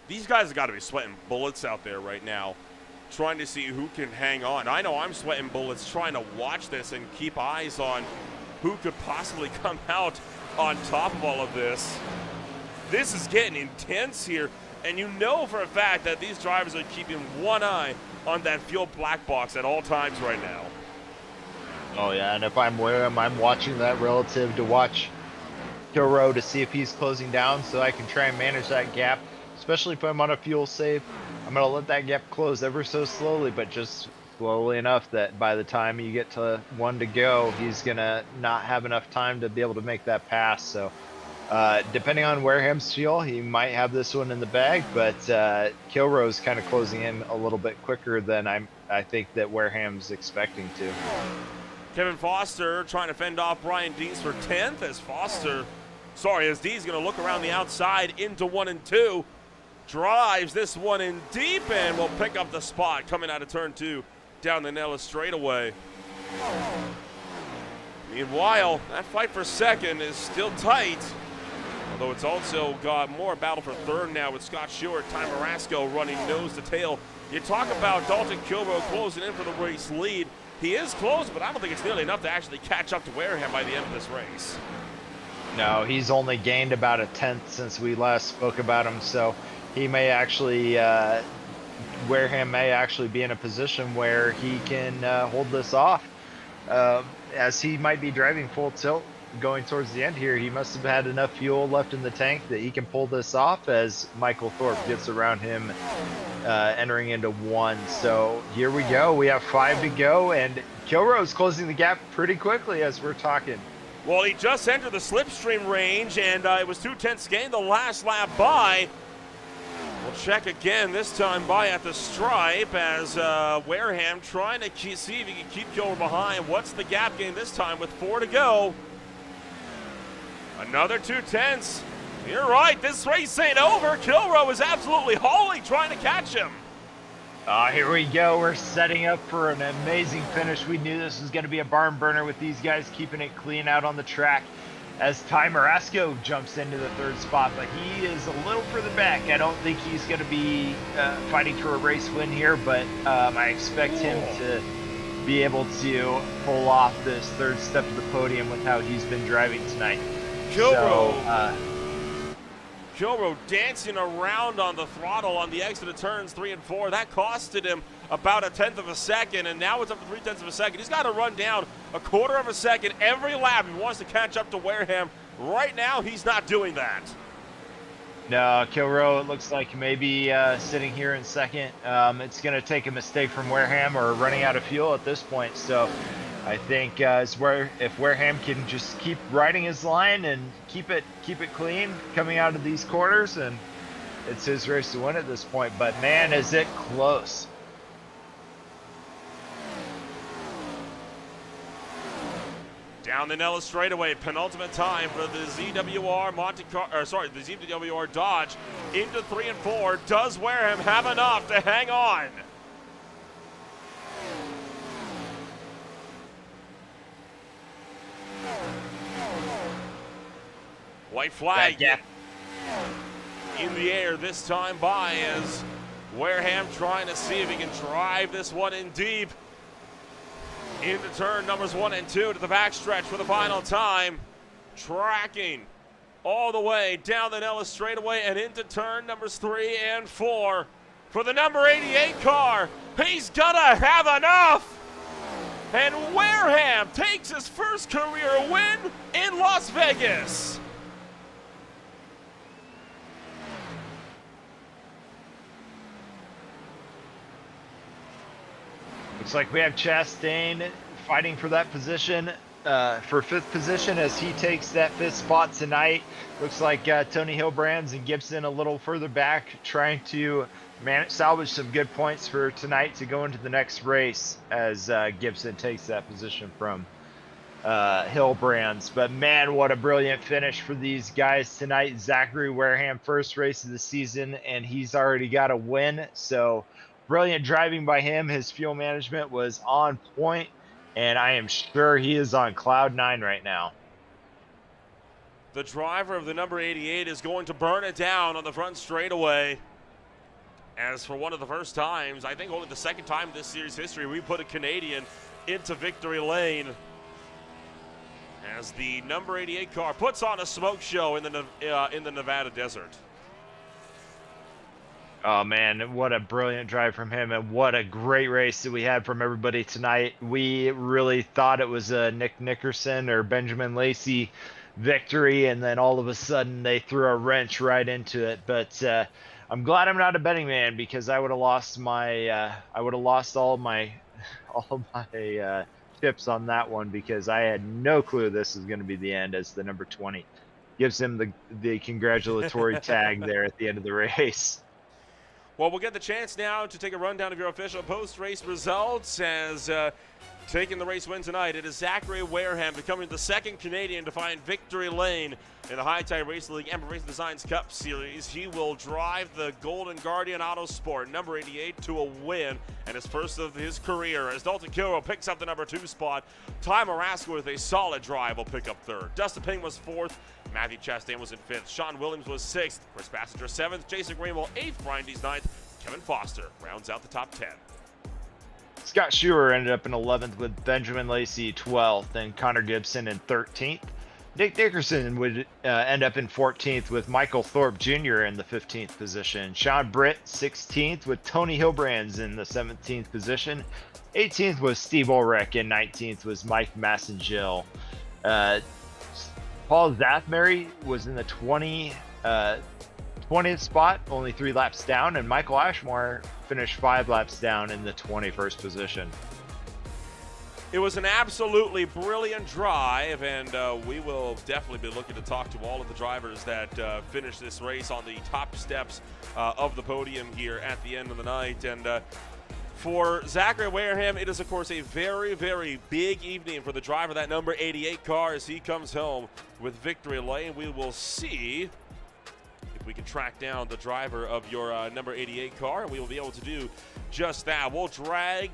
These guys have got to be sweating bullets out there right now, trying to see who can hang on. I know I'm sweating bullets trying to watch this and keep eyes on who could possibly come out on top of all of this. This is getting intense here, and you know for a fact that these drivers are keeping one eye on that fuel black box at all times right now. Oh yeah, and if I'm Wareham, I'm watching that relative to watch Kilroe to see if he's closing down so I can try and manage that gap. Especially if I'm on a fuel save, I'm going to let that gap close ever so slowly, but just slowly enough that by the time you get to 1 to go, he's going to not have enough time to be able to make that pass. So depending on Wareham's fuel, he might have this one in the bag, but Kilroe's kind of closing in a little bit quicker than I think that Wareham's expecting to. Kevin Foster trying to fend off Brian Dees for 10th as Dees going to look around the outside into 1 and 2. Drives this one in deep and will pick up the spot coming out of turn 2 down the Nella straightaway. Meanwhile, that fight for second is still tight, although it's also got more battle for third now with Scott Stewart, Ty Marasco running nose to tail You talk about Dalton Kilrow closing in for the race lead. He is close, but I don't think it's nearly enough to actually catch up to Wareham by the end of this race. No, he's only gained about a tenth since we last spoke about him, so he may actually, Wareham may actually be in a position where he can hold this off, as he might be driving full tilt going towards the end here. He must have had enough fuel left in the tank that he can pull this off as Michael Thorpe gets around him, entering into 1. So here we go. We have 5 to go, and Kilroe's closing the gap pretty quickly as we're talking. Well, he just entered the slipstream range, and it was 2/10 gain the last lap by. We'll check again, this time by at the stripe as Wareham trying to see if he can keep Kilroe behind. What's the gap gain this time with 4 to go? Another 2/10. You're right, this race ain't over. Kilroe is absolutely hauling, trying to catch him. Here we go. We're setting up for an amazing finish. We knew this was going to be a barn burner with these guys keeping it clean out on the track as Ty Marasco jumps into the 3rd spot, but he is a little further back. I don't think he's going to be fighting for a race win here, but I expect him to be able to pull off this 3rd step to the podium with how he's been driving tonight. Kilroe dancing around on the throttle on the exit of turns 3 and 4. That costed him about 1/10 of a second, and now it's up to 3/10 of a second. He's got to run down 1/4 of a second every lap if he wants to catch up to Wareham. Right now, he's not doing that. No, Kilroe, it looks like maybe sitting here in 2nd. It's going to take a mistake from Wareham or running out of fuel at this point. So I think if Wareham can just keep riding his line and keep it clean coming out of these corners, and it's his race to win at this point. But man, is it close. Down the Nellis straightaway, penultimate time for the ZWR the ZWR Dodge into 3 and 4. Does Wareham have enough to hang on? White flag in the air this time by as Wareham trying to see if he can drive this one in deep. Into turn numbers 1 and 2 to the backstretch for the final time. Tracking all the way down the Nellis straightaway and into turn numbers 3 and 4 for the number 88 car. He's gonna have enough. And Wareham takes his first career win in Las Vegas. Looks like we have Chastain fighting for that position, for 5th position as he takes that 5th spot tonight. Looks like Tony Hillbrands and Gibson a little further back, trying to salvage some good points for tonight to go into the next race as Gibson takes that position from Hillbrands. But man, what a brilliant finish for these guys tonight. Zachary Wareham, first race of the season, and he's already got a win. So brilliant driving by him. His fuel management was on point, and I am sure he is on cloud 9 right now. The driver of the number 88 is going to burn it down on the front straightaway. As for one of the first times, I think only the 2nd time in this series history, we put a Canadian into victory lane. As the number 88 car puts on a smoke show in the Nevada desert. Oh man, what a brilliant drive from him, and what a great race that we had from everybody tonight. We really thought it was a Nick Nickerson or Benjamin Lacey victory, and then all of a sudden they threw a wrench right into it. But I'm glad I'm not a betting man, because I would have lost all of my tips on that one, because I had no clue this was going to be the end, as the number 20 gives him the congratulatory tag there at the end of the race. Well, we'll get the chance now to take a rundown of your official post-race results as taking the race win tonight. It is Zachary Wareham becoming the 2nd Canadian to find victory lane in the High Tide Racing League Ember Racing Designs Cup Series. He will drive the Golden Guardian Auto Sport number 88 to a win and his first of his career as Dalton Kilroe picks up the number 2 spot. Ty Marasco with a solid drive will pick up 3rd. Dustin Ping was 4th. Matthew Chastain was in 5th. Sean Williams was 6th. Chris Passenger 7th. Jason Greenwell 8th. Brian Dees 9th. Kevin Foster rounds out the top 10. Scott Schuer ended up in 11th with Benjamin Lacey 12th and Connor Gibson in 13th. Nick Dickerson would end up in 14th with Michael Thorpe Jr. in the 15th position. Sean Britt 16th with Tony Hilbrands in the 17th position. 18th was Steve Ulrich and 19th was Mike Massengill. Paul Zathmary was in the 20th spot, only 3 laps down, and Michael Ashmore finished 5 laps down in the 21st position. It was an absolutely brilliant drive, and we will definitely be looking to talk to all of the drivers that finished this race on the top steps of the podium here at the end of the night. And for Zachary Wareham, it is, of course, a very, very big evening for the driver of that number 88 car as he comes home with victory lane. We will see if we can track down the driver of your number 88 car, and we will be able to do just that. We'll drag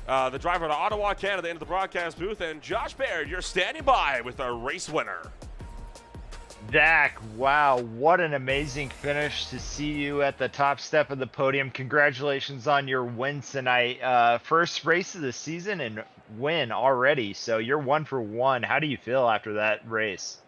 the driver to Ottawa, Canada, into the broadcast booth, and Josh Baird, you're standing by with our race winner. Zach, wow, what an amazing finish to see you at the top step of the podium. Congratulations on your win tonight. First race of the season and win already, so you're 1 for 1. How do you feel after that race?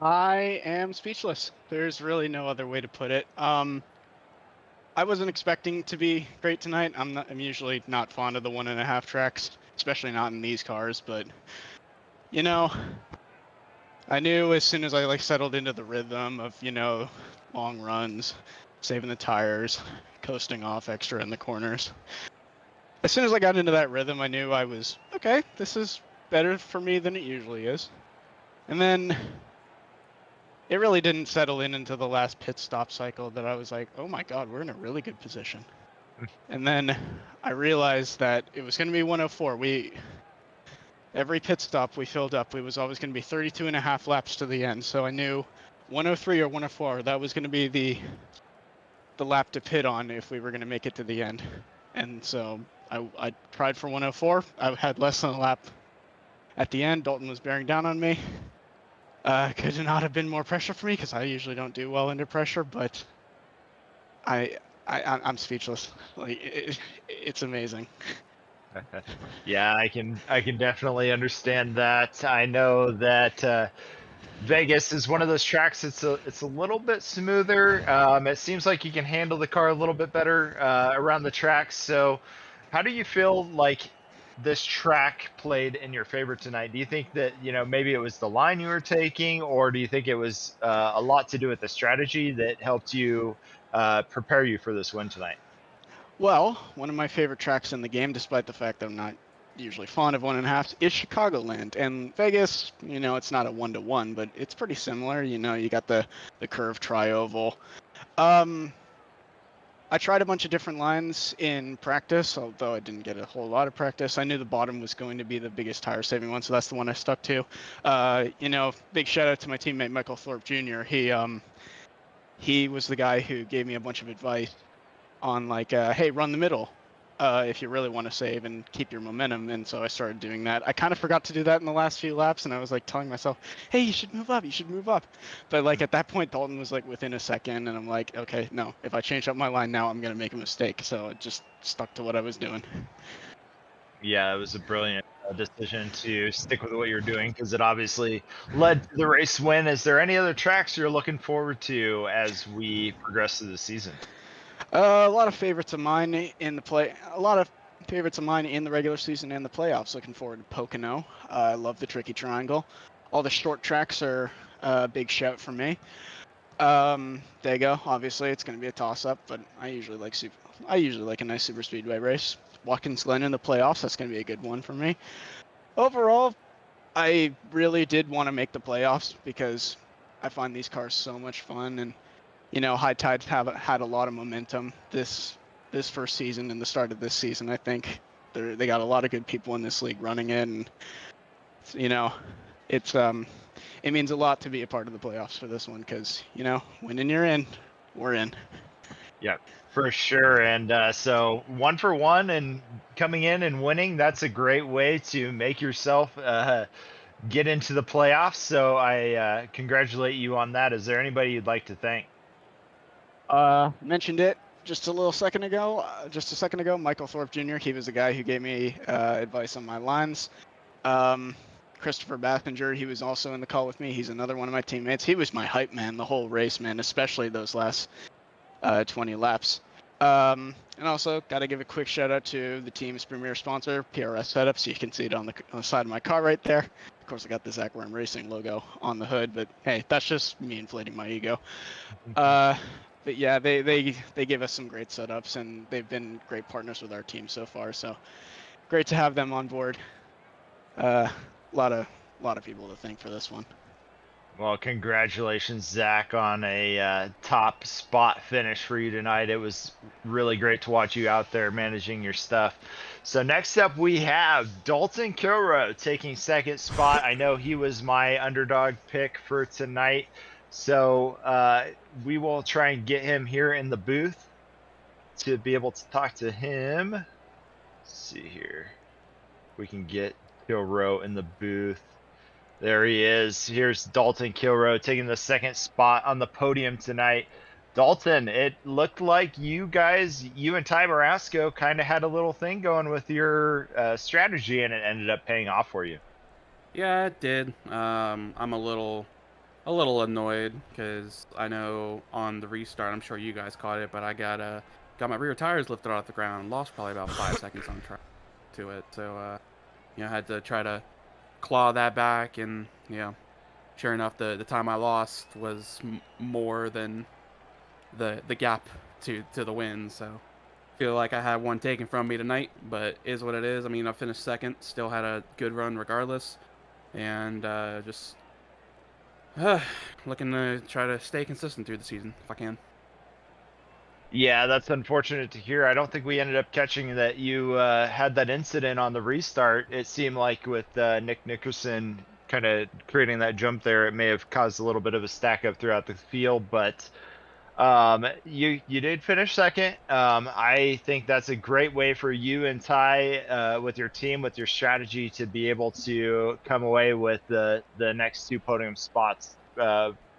I am speechless. There's really no other way to put it. I wasn't expecting to be great tonight. I'm usually not fond of the 1.5 tracks, especially not in these cars. But you know, I knew as soon as I settled into the rhythm of long runs, saving the tires, coasting off extra in the corners. As soon as I got into that rhythm, I knew I was okay. This is better for me than it usually is. And then it really didn't settle in until the last pit stop cycle that I was like, oh my God, we're in a really good position. And then I realized that it was going to be 104. Every pit stop we filled up, it was always going to be 32.5 laps to the end. So I knew 103 or 104, that was going to be the lap to pit on if we were going to make it to the end. And so I tried for 104. I had less than a lap at the end. Dalton was bearing down on me. Could not have been more pressure for me because I usually don't do well under pressure, but I'm speechless. It's amazing. Yeah, I can definitely understand that. I know that Vegas is one of those tracks. It's a little bit smoother. It seems like you can handle the car a little bit better around the track. So, how do you feel like this track played in your favor tonight? Do you think that maybe it was the line you were taking, or do you think it was a lot to do with the strategy that helped you prepare you for this win tonight? Well, one of my favorite tracks in the game, despite the fact that I'm not usually fond of 1.5s, is Chicagoland. And Vegas, it's not a 1-to-1, but it's pretty similar. You got the curved tri-oval. I tried a bunch of different lines in practice, although I didn't get a whole lot of practice. I knew the bottom was going to be the biggest tire saving one, so that's the one I stuck to. Big shout out to my teammate Michael Thorpe Jr. He was the guy who gave me a bunch of advice on hey, run the middle if you really want to save and keep your momentum. And so I started doing that. I kind of forgot to do that in the last few laps, and I was telling myself, hey, you should move up. But at that point, Dalton was within a second, and I'm like, okay, no, if I change up my line now, I'm going to make a mistake. So I just stuck to what I was doing. Yeah, it was a brilliant decision to stick with what you're doing because it obviously led to the race win. Is there any other tracks you're looking forward to as we progress through the season? A lot of favorites of mine in the regular season and the playoffs. Looking forward to Pocono. I love the tricky triangle. All the short tracks are a big shout for me. Dago, obviously, it's going to be a toss-up, but I usually like a nice super speedway race. Watkins Glen in the playoffs. That's going to be a good one for me. Overall, I really did want to make the playoffs because I find these cars so much fun, and High Tides had a lot of momentum this first season and the start of this season. I think they got a lot of good people in this league running it, and it means a lot to be a part of the playoffs for this one because winning you're in, we're in. Yeah, for sure. And so 1 for 1 and coming in and winning, that's a great way to make yourself get into the playoffs. So I congratulate you on that. Is there anybody you'd like to thank? Mentioned it. just a second ago, Michael Thorpe Jr. He was the guy who gave me advice on my lines. Christopher Bathinger, he was also in the call with me. He's another one of my teammates. He was my hype man the whole race, man, especially those last 20 laps. And also, got to give a quick shout out to the team's premier sponsor, PRS Setup. So you can see it on the side of my car right there. Of course, I got the Zach Worm Racing logo on the hood, but hey, that's just me inflating my ego. But yeah, they give us some great setups, and they've been great partners with our team so far. So great to have them on board. A lot of people to thank for this one. Well, congratulations, Zach, on a top spot finish for you tonight. It was really great to watch you out there managing your stuff. So next up, we have Dalton Kilroe taking second spot. I know he was my underdog pick for tonight, so we will try and get him here in the booth to be able to talk to him. Let's see here. We can get Kilroe in the booth. There he is. Here's Dalton Kilroe taking the second spot on the podium tonight. Dalton, it looked like you and Ty Marasco kind of had a little thing going with your strategy, and it ended up paying off for you. Yeah, it did. I'm a little annoyed because I know on the restart, I'm sure you guys caught it, but I got my rear tires lifted off the ground, lost probably about 5 seconds on track to it. So, I had to try to claw that back, and sure enough, the time I lost was more than the gap to the win. So feel like I had one taken from me tonight, but is what it is. I mean, I finished second, still had a good run regardless, and just looking to try to stay consistent through the season if I can. Yeah, that's unfortunate to hear. I don't think we ended up catching that you had that incident on the restart. It seemed like with Nick Nickerson kind of creating that jump there, it may have caused a little bit of a stack up throughout the field, but you did finish second. I think that's a great way for you and Ty with your team, with your strategy, to be able to come away with the next 2 podium spots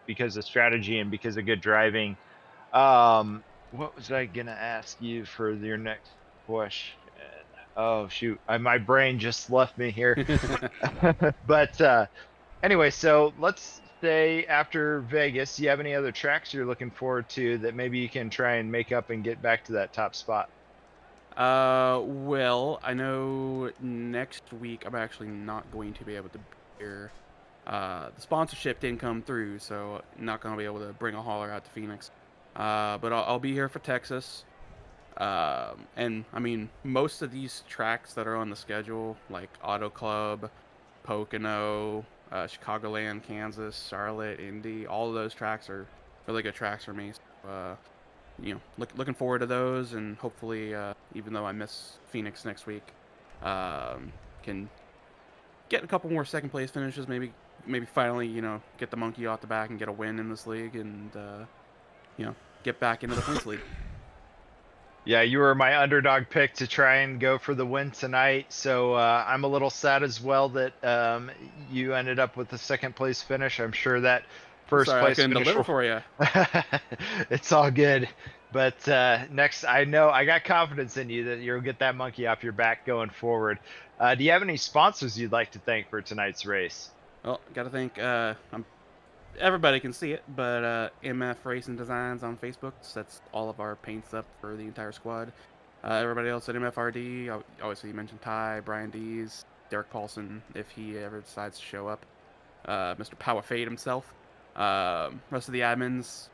because of strategy and because of good driving. What was I gonna ask you for your next question? Oh shoot, my brain just left me here. But anyway, so let's say after Vegas, do you have any other tracks you're looking forward to that maybe you can try and make up and get back to that top spot? Well, I know next week I'm actually not going to be able to be here. The sponsorship didn't come through, so not going to be able to bring a hauler out to Phoenix. But I'll be here for Texas. And I mean, most of these tracks that are on the schedule, like Auto Club, Pocono, Chicagoland, Kansas, Charlotte, Indy, all of those tracks are really good tracks for me. So, looking forward to those, and hopefully, even though I miss Phoenix next week, can get a couple more second place finishes. Maybe finally, get the monkey off the back and get a win in this league, and get back into the points league. Yeah, you were my underdog pick to try and go for the win tonight, so I'm a little sad as well that you ended up with the second place finish. I'm sure that first place I couldn't finish deliver for you. It's all good, but next, I know I got confidence in you that you'll get that monkey off your back going forward. Do you have any sponsors you'd like to thank for tonight's race? Well, gotta thank everybody can see it, but MF Racing Designs on Facebook sets all of our paint stuff for the entire squad. Everybody else at MFRD, obviously you mentioned Ty, Brian Dees, Derek Paulson, if he ever decides to show up, Mr. Power Fade himself, rest of the admins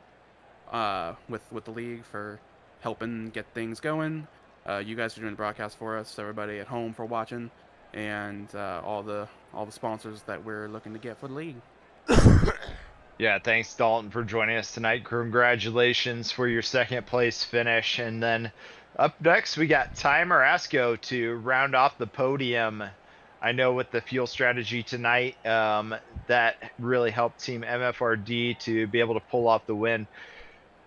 with the league for helping get things going. You guys are doing the broadcast for us, everybody at home for watching, and all the sponsors that we're looking to get for the league. Yeah, thanks Dalton for joining us tonight. Congratulations for your second place finish. And then up next, we got Ty Marasco to round off the podium. I know with the fuel strategy tonight, that really helped Team MFRD to be able to pull off the win.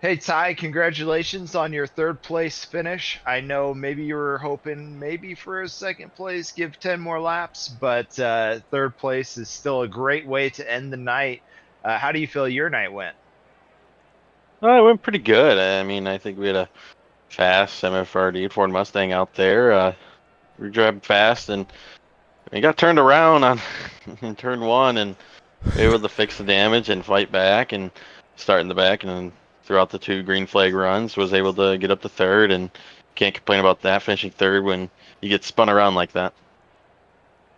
Hey Ty, congratulations on your third place finish. I know maybe you were hoping maybe for a second place, give 10 more laps, but third place is still a great way to end the night. How do you feel your night went? It went pretty good. I mean, I think we had a fast MFRD Ford Mustang out there. We drove fast and we got turned around on in turn 1 and able to fix the damage and fight back and start in the back, and then throughout the 2 green flag runs was able to get up to 3rd, and can't complain about that, finishing 3rd when you get spun around like that.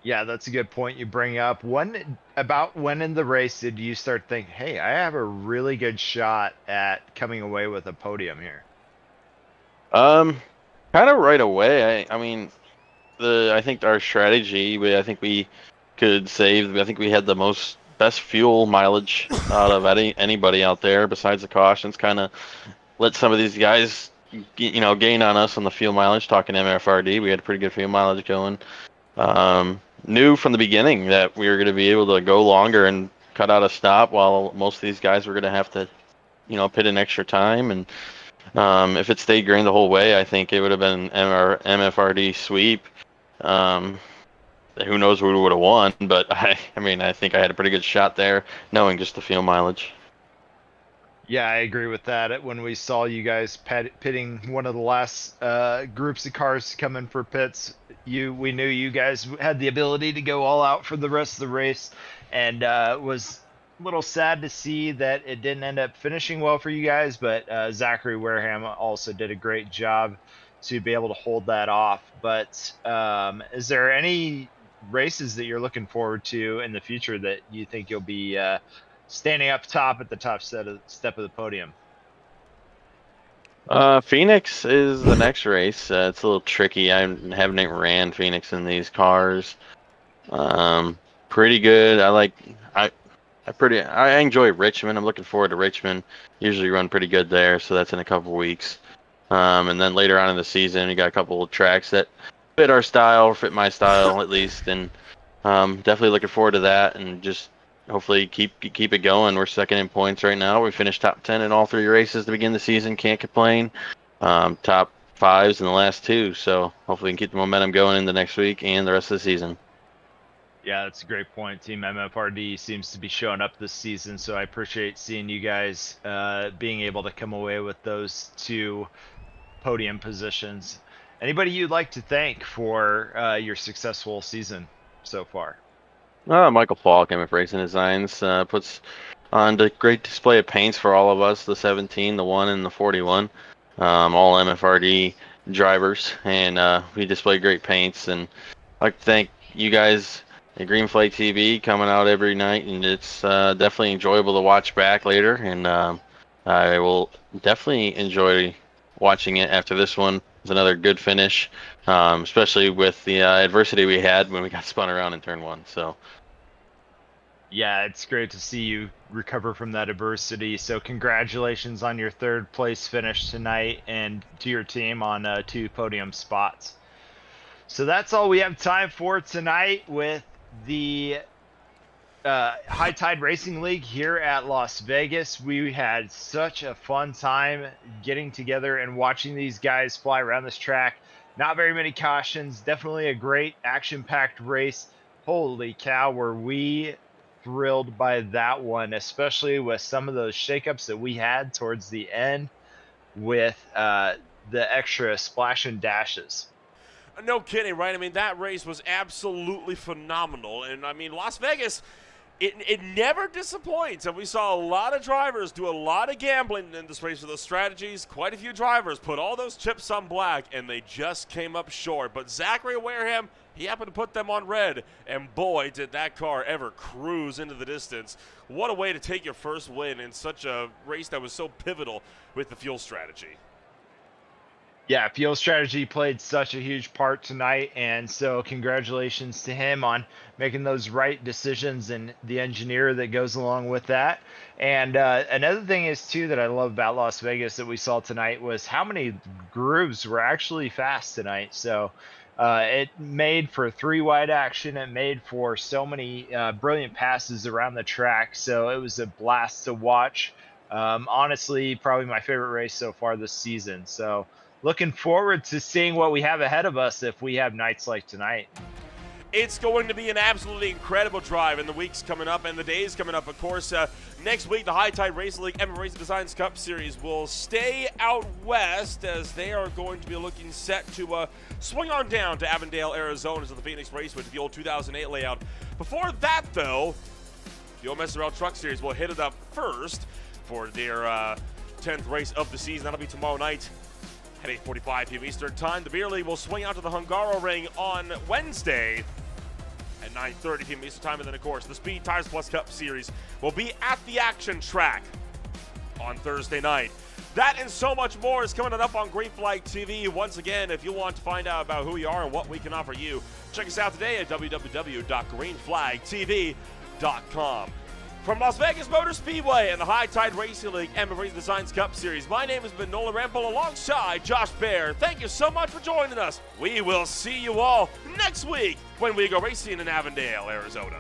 Yeah, that's a good point you bring up. When in the race did you start thinking, hey, I have a really good shot at coming away with a podium here? Kind of right away. I mean, I think our strategy, I think we could save. I think we had the best fuel mileage out of anybody out there besides the cautions. Kind of let some of these guys, gain on us on the fuel mileage. Talking MFRD, we had pretty good fuel mileage going. Knew from the beginning that we were going to be able to go longer and cut out a stop, while most of these guys were going to have to, pit in extra time. And if it stayed green the whole way, I think it would have been MFRD sweep. Who knows who would have won, but I think I had a pretty good shot there, knowing just the fuel mileage. Yeah, I agree with that. When we saw you guys pitting one of the last groups of cars to come in for pits, we knew you guys had the ability to go all out for the rest of the race, and was a little sad to see that it didn't end up finishing well for you guys, but Zachary Wareham also did a great job to be able to hold that off. But is there any races that you're looking forward to in the future that you think you'll be standing up top at the top step of the podium? Phoenix is the next race. It's a little tricky. I haven't ran Phoenix in these cars. Pretty good. I enjoy Richmond. I'm looking forward to Richmond. Usually run pretty good there, so that's in a couple weeks. And then later on in the season, we got a couple of tracks that fit our style, or fit my style at least, and definitely looking forward to that, and just hopefully keep it going. We're second in points right now. We finished top 10 in all 3 races to begin the season. Can't complain. Top 5s in the last 2, so hopefully we can keep the momentum going in the next week and the rest of the season. Yeah, that's a great point. Team MFRD seems to be showing up this season, so I appreciate seeing you guys being able to come away with those 2 podium positions. Anybody you'd like to thank for your successful season so far? Michael Falk, MF Racing Designs, puts on a great display of paints for all of us, the 17, the 1, and the 41. All MFRD drivers, and we display great paints. And I'd like to thank you guys at Green Flag TV coming out every night, and it's definitely enjoyable to watch back later. And I will definitely enjoy watching it after this one. It's another good finish, especially with the adversity we had when we got spun around in turn 1. So yeah, it's great to see you recover from that adversity. So congratulations on your 3rd place finish tonight, and to your team on 2 podium spots. So that's all we have time for tonight with the High Tide Racing League here at Las Vegas. We had such a fun time getting together and watching these guys fly around this track. Not very many cautions. Definitely a great action-packed race. Holy cow, were we thrilled by that one, especially with some of those shakeups that we had towards the end with the extra splash and dashes. No kidding, right? I mean, that race was absolutely phenomenal. And, I mean, Las Vegas, it never disappoints. And we saw a lot of drivers do a lot of gambling in this race with those strategies. Quite a few drivers put all those chips on black, and they just came up short. But Zachary Wareham, he happened to put them on red. And, boy, did that car ever cruise into the distance. What a way to take your first win in such a race that was so pivotal with the fuel strategy. Yeah, fuel strategy played such a huge part tonight, and so congratulations to him on making those right decisions and the engineer that goes along with that. And another thing is, too, that I love about Las Vegas that we saw tonight was how many grooves were actually fast tonight. So it made for 3-wide action. It made for so many brilliant passes around the track. So it was a blast to watch. Honestly, probably my favorite race so far this season. So looking forward to seeing what we have ahead of us if we have nights like tonight. It's going to be an absolutely incredible drive in the weeks coming up and the days coming up. Of course, next week, the High Tide Racing League Emma Racing Designs Cup Series will stay out west as they are going to be looking set to swing on down to Avondale, Arizona, to the Phoenix Raceway, to the old 2008 layout. Before that, though, the OMSRL Truck Series will hit it up first for their 10th race of the season. That'll be tomorrow night at 8:45 p.m. Eastern Time. The Beer League will swing out to the Hungaro Ring on Wednesday at 9:30 p.m. Eastern Time. And then, of course, the Speed Tires Plus Cup Series will be at the action track on Thursday night. That and so much more is coming up on Green Flag TV. Once again, if you want to find out about who we are and what we can offer you, check us out today at www.greenflagtv.com. From Las Vegas Motor Speedway and the High Tide Racing League Emma Racing Designs Cup Series, my name has been Nolan Rampel alongside Josh Baer. Thank you so much for joining us. We will see you all next week when we go racing in Avondale, Arizona.